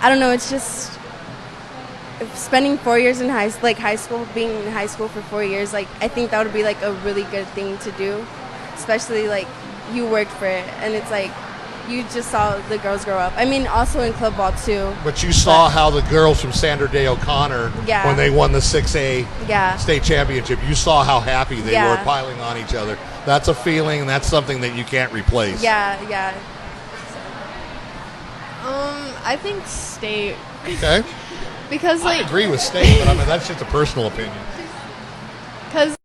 I don't know, it's just spending 4 years in high school, being in high school for 4 years, like I think that would be like a really good thing to do, especially like you worked for it, and it's like you just saw the girls grow up. I mean, also in club ball too. But you saw how the girls from Sandra Day O'Connor, when they won the 6A state championship, you saw how happy they were piling on each other. That's a feeling, and that's something that you can't replace. Yeah. I think state. Okay. Because I agree with state, but I mean that's just a personal opinion. Because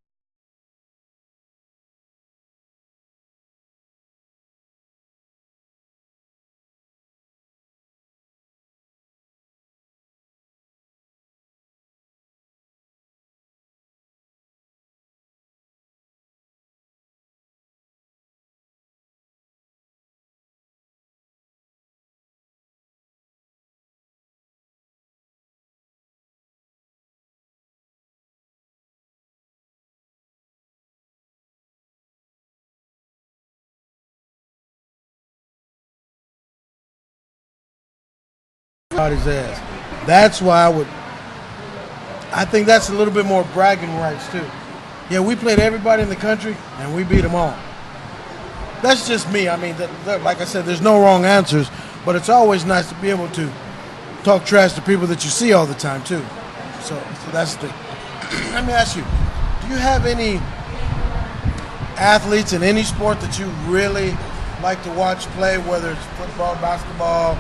His ass. That's why I think that's a little bit more bragging rights too. Yeah, we played everybody in the country and we beat them all. That's just me. I mean, like I said, there's no wrong answers, but it's always nice to be able to talk trash to people that you see all the time too. So that's the. Let me ask you: do you have any athletes in any sport that you really like to watch play, whether it's football, basketball,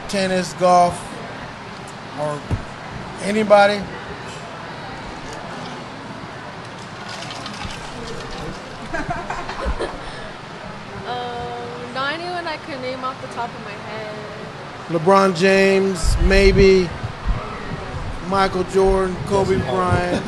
tennis, golf, or anybody? Not anyone I can name off the top of my head. LeBron James, maybe. Michael Jordan, Kobe Bryant.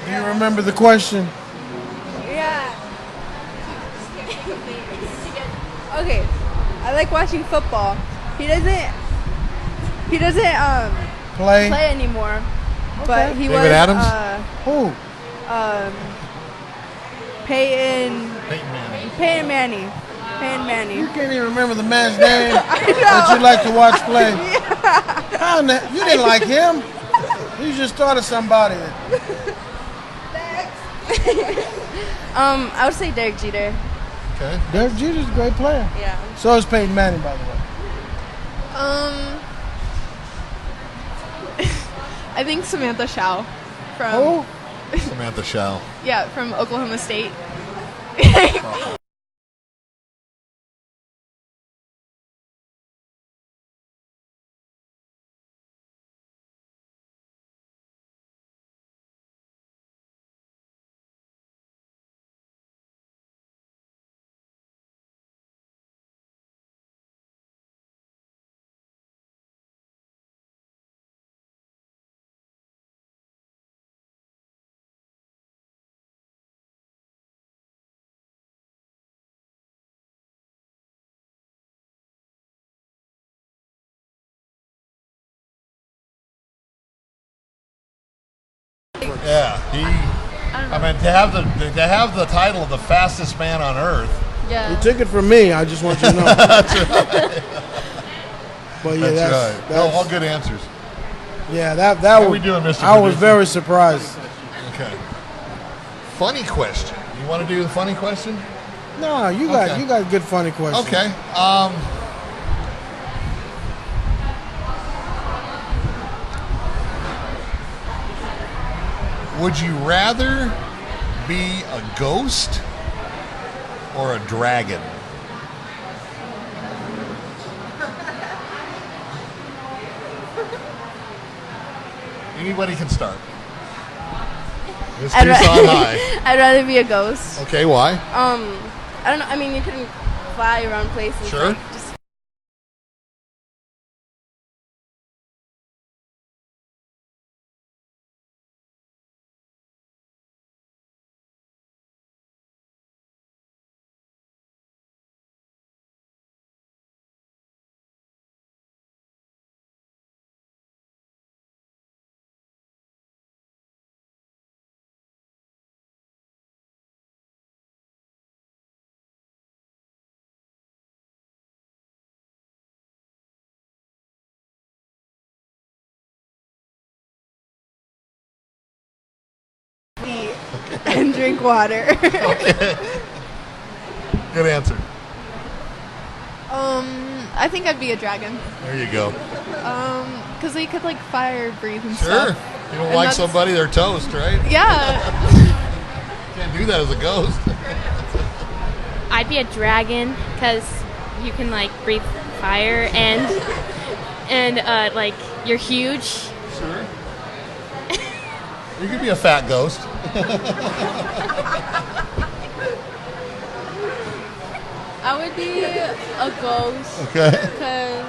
Do you remember the question? Yeah. Okay. I like watching football. He doesn't Play anymore. But he David was Adams? Who? Peyton Manning. Peyton Manning. You can't even remember the man's name that you like to watch play. How you didn't like him? You just thought of somebody. I would say Derek Jeter. Okay. Derek Jeter's a great player. Yeah. So is Peyton Manning, by the way. I think Samantha Shao from Who? Samantha Shao. yeah, from Oklahoma State. Yeah, I mean, to have the title of the fastest man on earth. Yeah. He took it from me. I just want you to know. That's right. But yeah, That's right. No, all good answers. Yeah, that How was. we doing, Mr. I was Producer? very surprised. Okay. Funny question. You want to do the funny question? No, you got good funny questions. Okay. Would you rather be a ghost or a dragon? Anybody can start. This I'd, two's on high. I'd rather be a ghost. Okay, why? I don't know. I mean, you can fly around places. Sure. Like, just eat and drink water. Good answer. I think I'd be a dragon. There you go. Because they could like fire breathe and Sure. stuff. You don't And like that's- somebody, they're toast, right? Yeah. Can't do that as a ghost. I'd be a dragon because you can like breathe fire and like you're huge. Sure. You could be a fat ghost. I would be a ghost. Okay. Because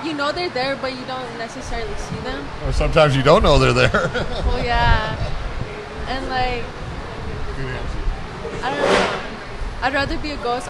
you know they're there, but you don't necessarily see them. Or sometimes you don't know they're there. Well, yeah. And like, Good answer. I don't know. I'd rather be a ghost.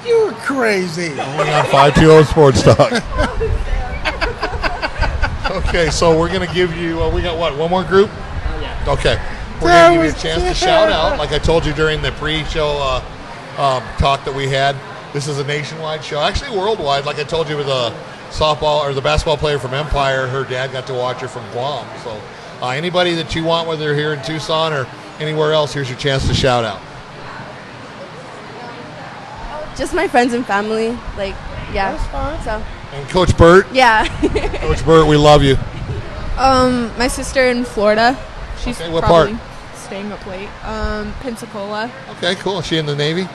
You're crazy. Only on 520 Sports Talk. Okay, so we're going to give you, we got what, one more group? Yeah. Okay. We're going to give you a chance to shout out. Like I told you during the pre-show talk that we had, this is a nationwide show. Actually, worldwide. Like I told you with the softball or the basketball player from Empire, her dad got to watch her from Guam. So anybody that you want, whether they're here in Tucson or anywhere else, here's your chance to shout out. Just my friends and family. Like, yeah. That's fine. So. And Coach Burt? Yeah. Coach Burt, we love you. My sister in Florida. She's okay, what probably part? Staying up late. Pensacola. Okay, cool. Is she in the Navy?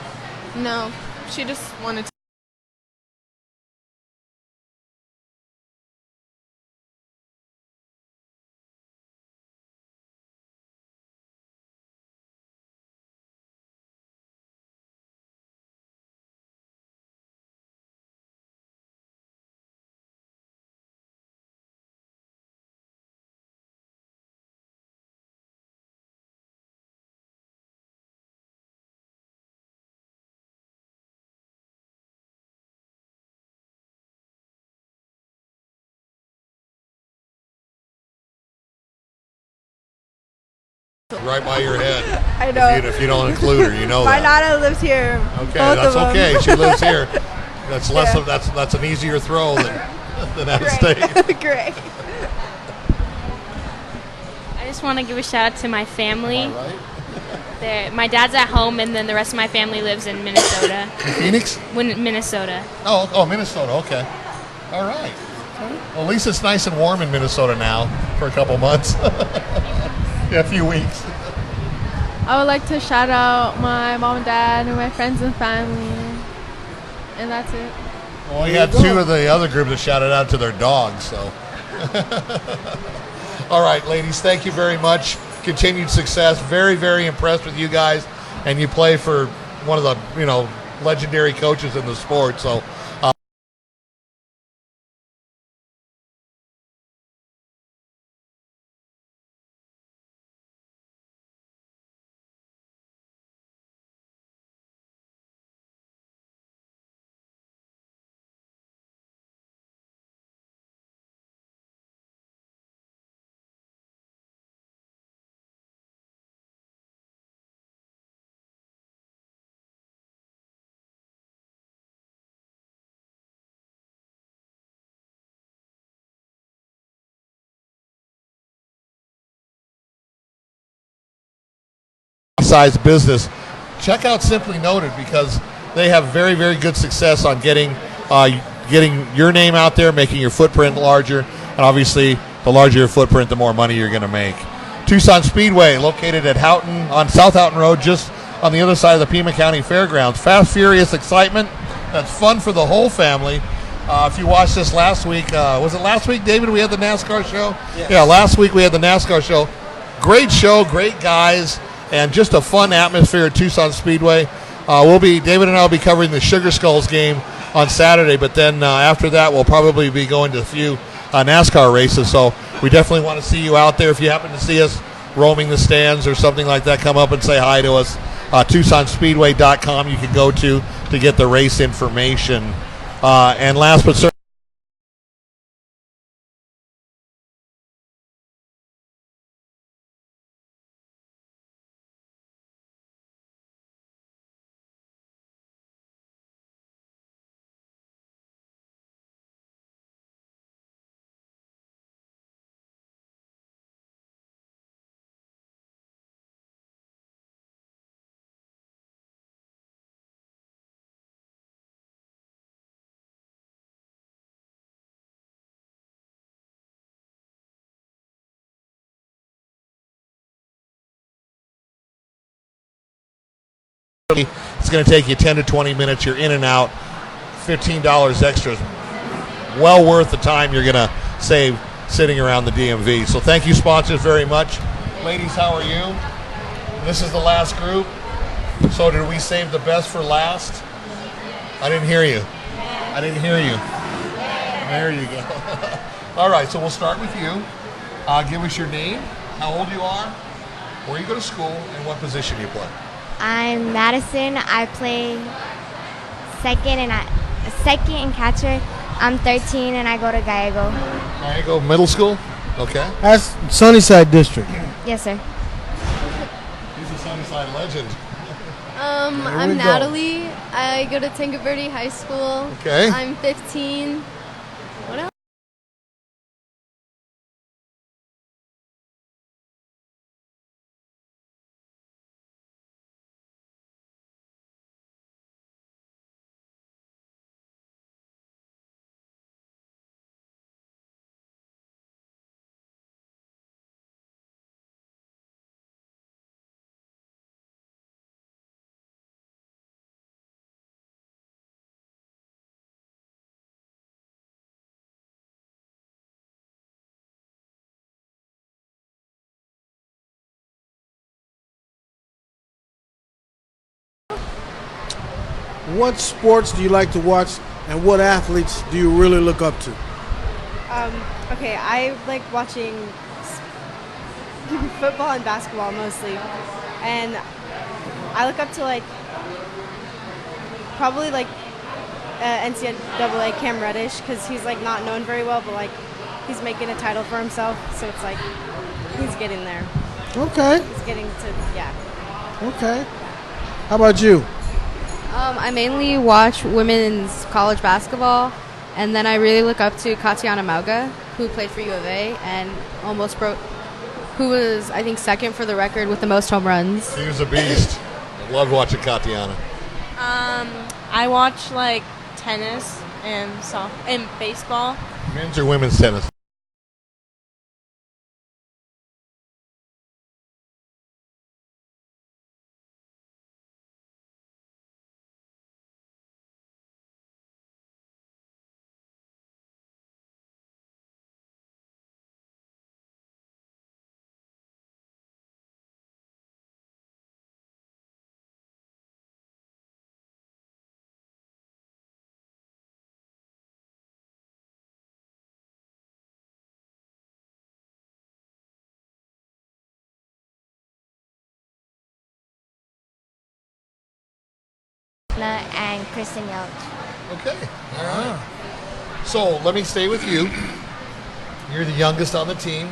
No, she just wanted to. Right by your head. I know. If you don't include her, you know My that. Nana lives here. Okay, Both that's of them. okay. She lives here. That's less Yeah. of that's an easier throw than out of state. Great. I just want to give a shout out to my family. All right. My dad's at home, and then the rest of my family lives in Minnesota. Phoenix? Minnesota. Oh, Minnesota. Okay. All right. Well, at least it's nice and warm in Minnesota now for a couple months. Yeah, a few weeks. I would like to shout out my mom and dad and my friends and family. And that's it. Well, we had two of the other group that shouted out to their dogs, so. All right, ladies, thank you very much. Continued success. Very, very impressed with you guys. And you play for one of the, legendary coaches in the sport, so. Size business, check out Simply Noted because they have very, very good success on getting your name out there, making your footprint larger, and obviously the larger your footprint, the more money you're going to make. Tucson Speedway, located at Houghton on South Houghton Road, just on the other side of the Pima County Fairgrounds. Fast, furious excitement. That's fun for the whole family. If you watched this last week, was it last week, David? We had the NASCAR show. Yes. Yeah, last week we had the NASCAR show. Great show, great guys. And just a fun atmosphere at Tucson Speedway. David and I will be covering the Sugar Skulls game on Saturday, but then after that we'll probably be going to a few NASCAR races. So we definitely want to see you out there. If you happen to see us roaming the stands or something like that, come up and say hi to us. TucsonSpeedway.com you can go to get the race information. And last but certainly, it's going to take you 10 to 20 minutes. You're in and out. $15 extra is well worth the time you're going to save sitting around the DMV. So thank you, sponsors, very much. Ladies, how are you? This is the last group. So did we save the best for last? I didn't hear you. I didn't hear you. There you go. All right, so we'll start with you. Give us your name, how old you are, where you go to school, and what position you play. I'm Madison. I play second and catcher. I'm 13 and I go to Gallego. Gallego Middle School? Okay. That's Sunnyside District. Yes, sir. He's a Sunnyside legend. I'm we go. Natalie. I go to Tango Verde High School. Okay. I'm 15. What else? What sports do you like to watch, and what athletes do you really look up to? Okay, I like watching football and basketball mostly, and I look up to like probably like NCAA Cam Reddish because he's like not known very well, but like he's making a title for himself, so it's like he's getting there. Okay. He's getting to Okay. How about you? I mainly watch women's college basketball, and then I really look up to Katiana Mauga, who played for U of A and almost broke, who was, I think, second for the record with the most home runs. She was a beast. I loved watching Katiana. I watch like tennis and baseball. Men's or women's tennis? And Kristen Yelch. Okay. All right. So let me stay with you. You're the youngest on the team,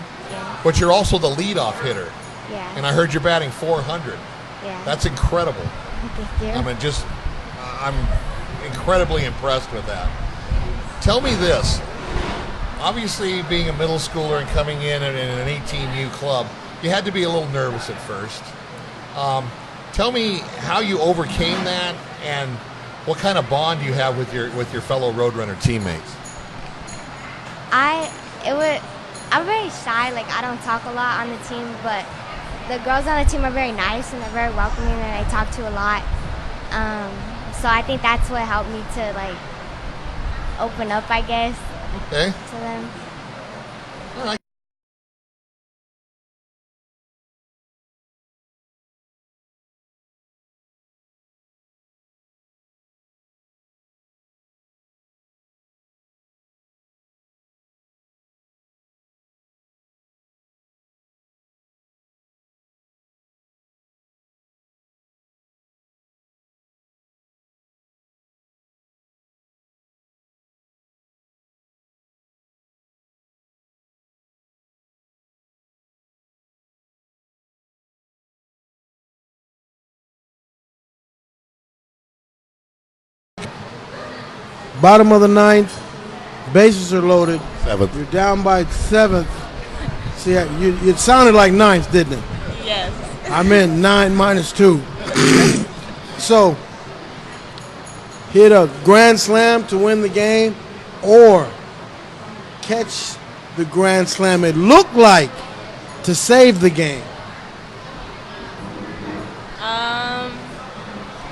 but you're also the leadoff hitter. Yeah. And I heard you're batting 400. Yeah. That's incredible. Thank you. I'm incredibly impressed with that. Tell me this. Obviously, being a middle schooler and coming in an 18U club, you had to be a little nervous at first. Tell me how you overcame that and what kind of bond you have with your fellow Roadrunner teammates. I'm very shy. Like, I don't talk a lot on the team, but the girls on the team are very nice and they're very welcoming and I talk to a lot. So I think that's what helped me to like open up, I guess, Okay. to them. All right. Bottom of the ninth, bases are loaded. Seventh. You're down by seventh. See, it sounded like ninth, didn't it? Yes. I meant 9 minus 2. So, hit a grand slam to win the game or catch the grand slam it looked like to save the game.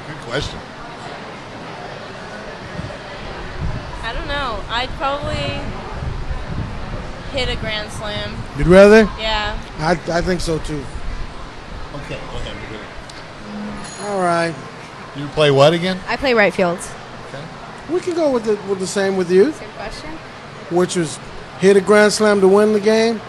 Good question. I don't know. I'd probably hit a grand slam. You'd rather? Yeah. I think so too. Okay, go ahead. All right. You play what again? I play right field. We can go with the same with you, Same question. which was hit a grand slam to win the game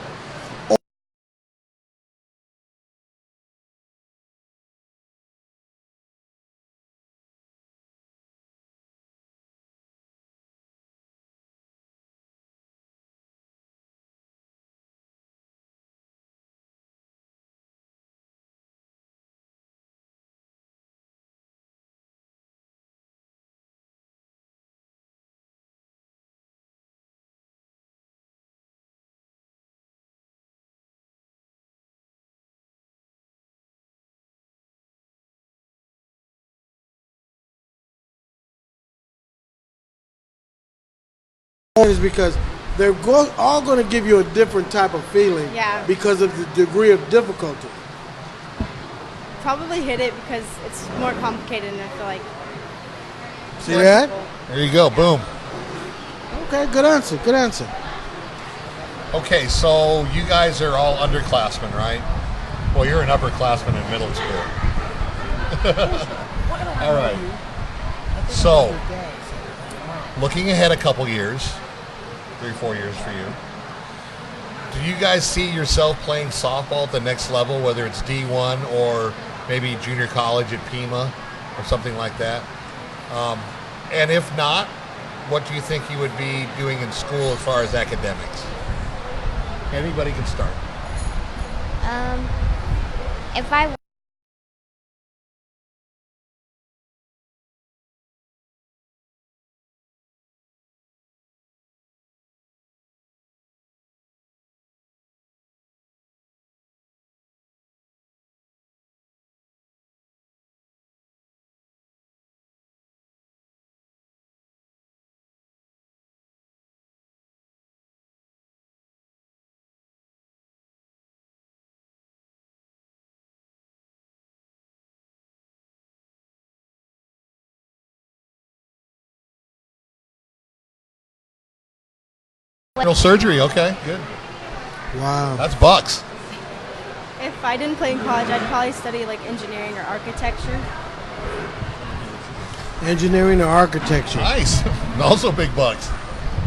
Is because they're all going to give you a different type of feeling. Yeah. Because of the degree of difficulty. Probably hit it because it's more complicated and I feel like. See that? There you go. Boom. Okay, good answer. Good answer. Okay, so you guys are all underclassmen, right? Well, you're an upperclassman in middle school. All right. So, looking ahead a couple years, 3-4 years for you, do you guys see yourself playing softball at the next level, whether it's D1 or maybe junior college at Pima or something like that? And if not, what do you think you would be doing in school as far as academics? Anybody can start. If I General surgery, okay, good. Wow. That's bucks. If I didn't play in college, I'd probably study like engineering or architecture. Engineering or architecture. Nice. Also big bucks.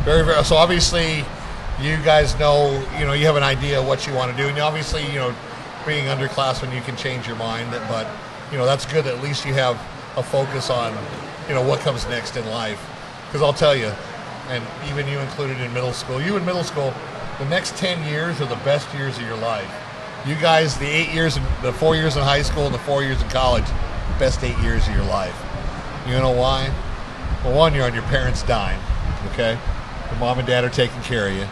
Very, very. So obviously, you guys know, you have an idea of what you want to do, and obviously, being underclassmen, you can change your mind. But that's good. That at least you have a focus on, what comes next in life. Because I'll tell you, and even you included in middle school, the next 10 years are the best years of your life. You guys, the 4 years in high school and the 4 years in college, best 8 years of your life. You know why? Well, one, you're on your parents' dime, okay? Your mom and dad are taking care of you.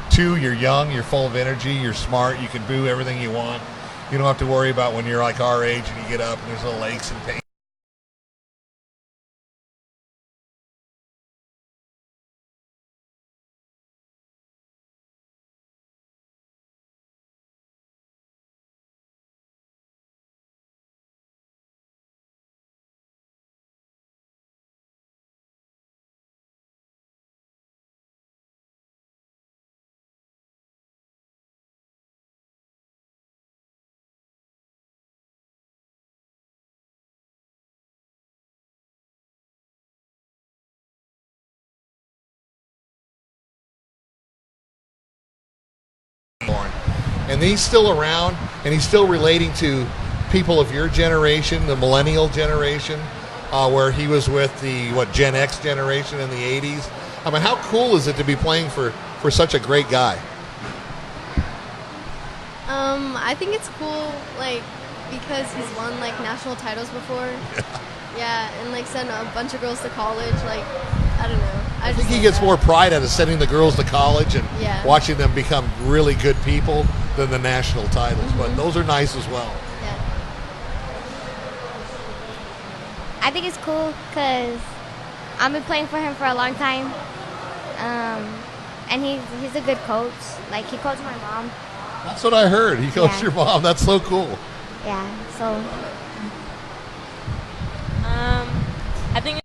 Two, you're young, you're full of energy, you're smart, you can do everything you want. You don't have to worry about when you're like our age and you get up and there's little aches and pains. And he's still around, and he's still relating to people of your generation, the millennial generation, where he was with the Gen X generation in the 80s. I mean, how cool is it to be playing for such a great guy? I think it's cool, because he's won national titles before. Yeah, and sent a bunch of girls to college. I don't know. I think he gets more pride out of sending the girls to college and watching them become really good people than the national titles. But those are nice as well. Yeah. I think it's cool because I've been playing for him for a long time, and he's a good coach. He coached my mom. That's what I heard. He coached your mom. That's so cool. Yeah. So. I think.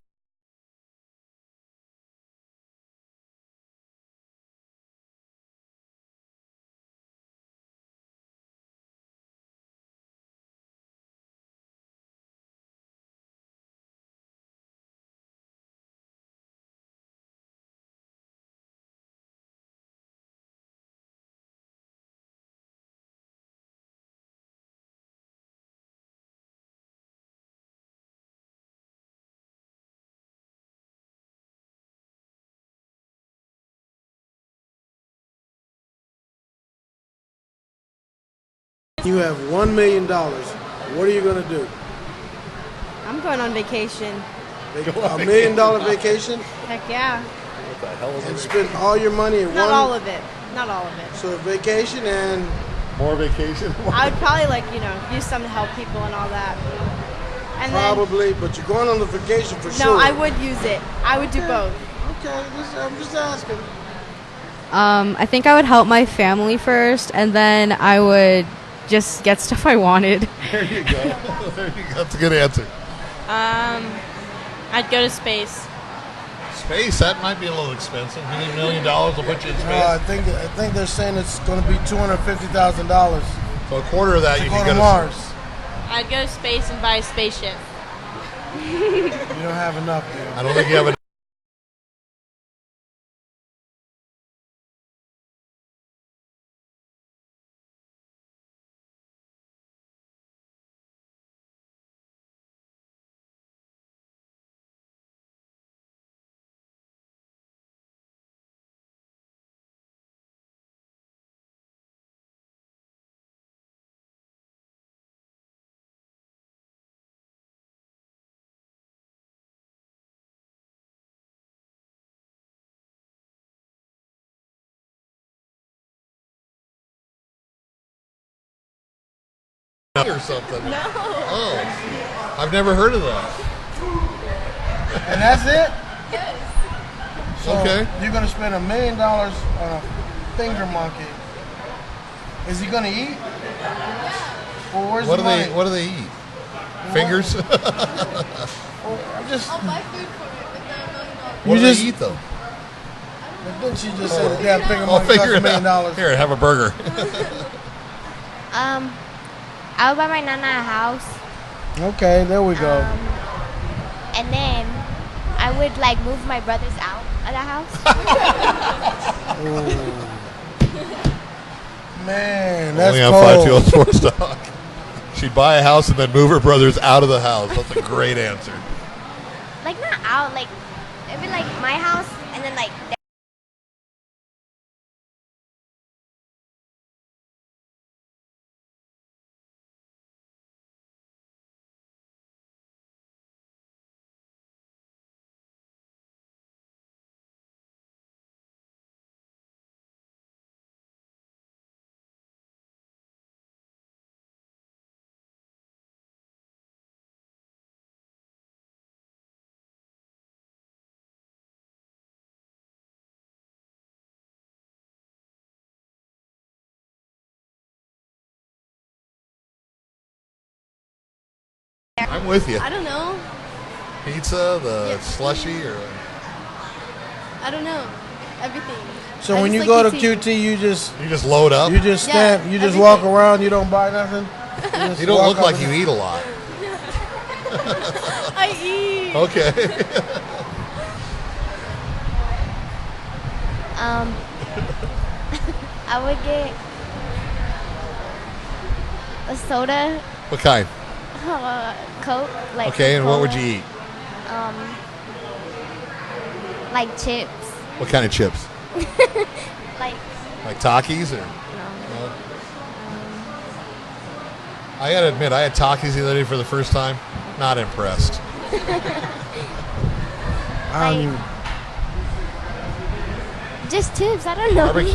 You have $1 million. What are you going to do? I'm going on vacation. $1 million vacation? Heck yeah. What the hell is And it? spend all your money in Not one. all of it. Not all of it. So vacation and more vacation. I would probably use some to help people and all that. And probably, but you're going on the vacation for then, sure. No, I would use it. I would do both. Okay, I'm just asking. I think I would help my family first, and then I would just get stuff I wanted. There you go. There you go. That's a good answer. I'd go to space. Space, that might be a little expensive. You need $1 million, we'll put you in space. I think they're saying it's going to be $250,000. So a quarter of that you to can go go to to Mars. I'd go to space and buy a spaceship. You don't have enough. Dude. I don't think you have enough. Or something. No. Oh, I've never heard of that. And that's it? Yes. So Okay. You're going to spend $1 million on a finger monkey. Is he going to eat? Well, where's What the do money? they eat? Fingers? I'm just. I'll buy food for it with the $1 million. What do just- they eat though? Didn't she just say the damn finger I'll monkey costs figure $1 it million? out. Here, have a burger. I would buy my nana a house, Okay, there we go. and then I would like move my brothers out of the house. Man, that's Only on cold. 520 Sports Talk. She'd buy a house and then move her brothers out of the house. That's a great answer. Like not out, like it'd be like my house, and then like. I'm with you. I don't know. Pizza, the slushy, or I don't know. Everything. So I when just you like go to eating. QT, you just load up. You just Yeah, stand. You just everything. walk around. You don't buy nothing. just You don't walk look up like and- you eat a lot. I eat. Okay. I would get a soda, What kind? Coke, like. Okay, and what would Coca-Cola, you eat? Like chips, What kind of chips? like. Like Takis or? No. I gotta admit, I had Takis the other day for the first time. Not impressed. Just chips. I don't know. Barbecue.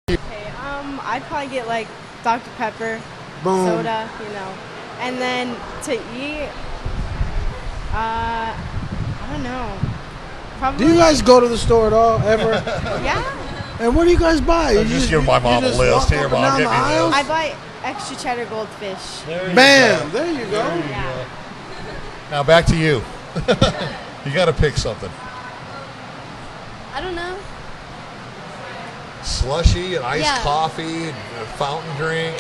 I'd probably get like Dr. Pepper, Boom. soda, and then to eat, I don't know. Probably. Do you guys go to the store at all ever? Yeah. And what do you guys buy? You Just give my mom a just list. walk Here, up and Mom, down get the me aisles? I buy extra cheddar goldfish. Bam! There you go. Now back to you. You got to pick something. I don't know. Slushy, an iced Yeah. coffee, a fountain drink,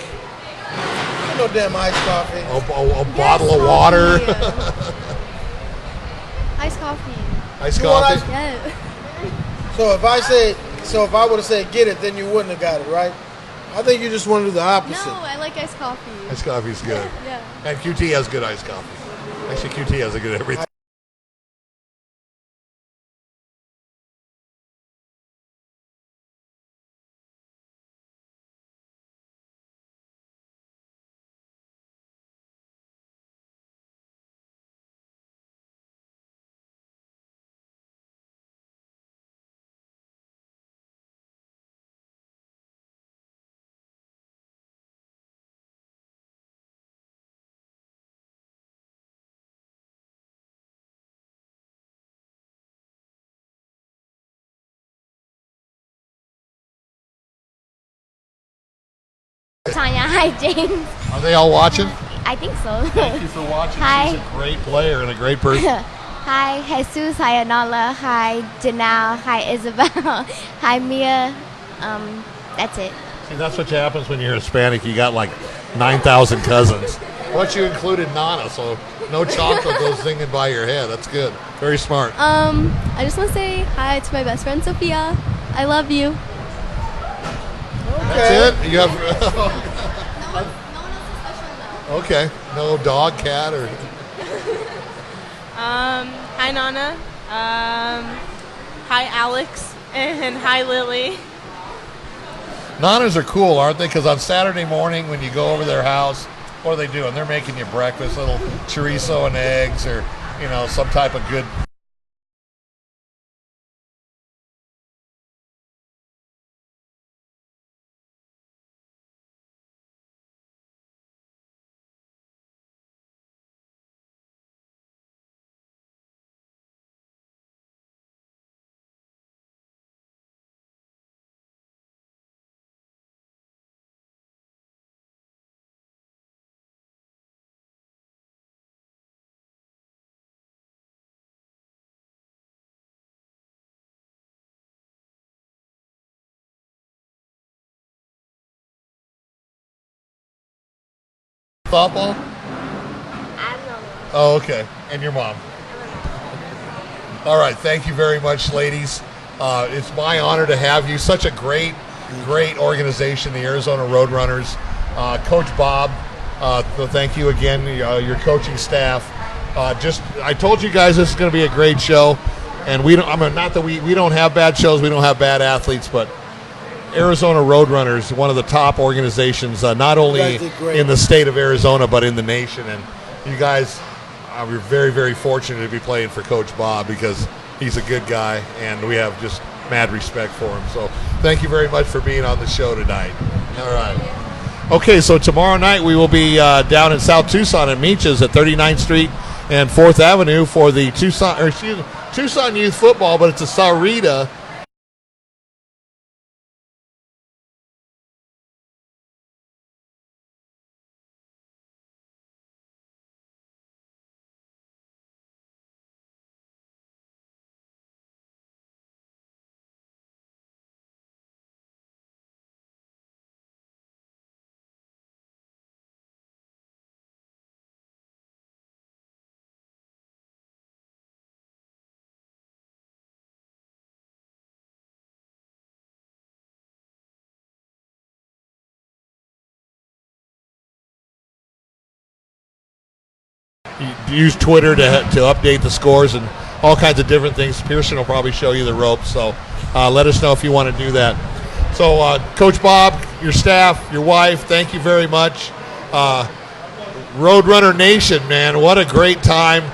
No damn iced coffee. a bottle of water. Iced coffee. Iced You want coffee. Yeah. So if I would have said get it, then you wouldn't have got it, right? I think you just want to do the opposite. No, I like iced coffee. Iced coffee's good. Yeah. And QT has good iced coffee. Actually, QT has a good everything. Tanya, hi James. Are they all watching? I think so. Thank you for watching. Hi. She's a great player and a great person. Hi Jesus, hi Anala, hi Janelle, hi Isabel, hi Mia. That's it. See, that's what happens when you're Hispanic. You got like 9,000 cousins. Once you included Nana, so no chocolate goes zinging by your head. That's good. Very smart. I just want to say hi to my best friend Sophia. I love you. That's it? You have. Okay. No dog, cat, or. Hi Nana. Hi Alex. And hi Lily. Nanas are cool, aren't they? Because on Saturday morning when you go over their house, what are they doing? They're making you breakfast, little chorizo and eggs, or some type of good. Softball? Oh, okay. And your mom. All right. Thank you very much, ladies. It's my honor to have you. Such a great organization, the Arizona Roadrunners. Coach Bob, thank you again, your coaching staff. I told you guys this is going to be a great show, and we don't. I mean, not that we don't have bad shows, we don't have bad athletes, but Arizona Roadrunners, one of the top organizations, not only in the state of Arizona but in the nation. And you guys, we're very, very fortunate to be playing for Coach Bob because he's a good guy, and we have just mad respect for him. So thank you very much for being on the show tonight. All right. Okay, so tomorrow night we will be down in South Tucson at Meech's at 39th Street and 4th Avenue for the Tucson Youth Football, but it's a Sarita. Use Twitter to update the scores and all kinds of different things. Pearson will probably show you the ropes, so let us know if you want to do that. So, Coach Bob, your staff, your wife, thank you very much. Roadrunner Nation, man, what a great time.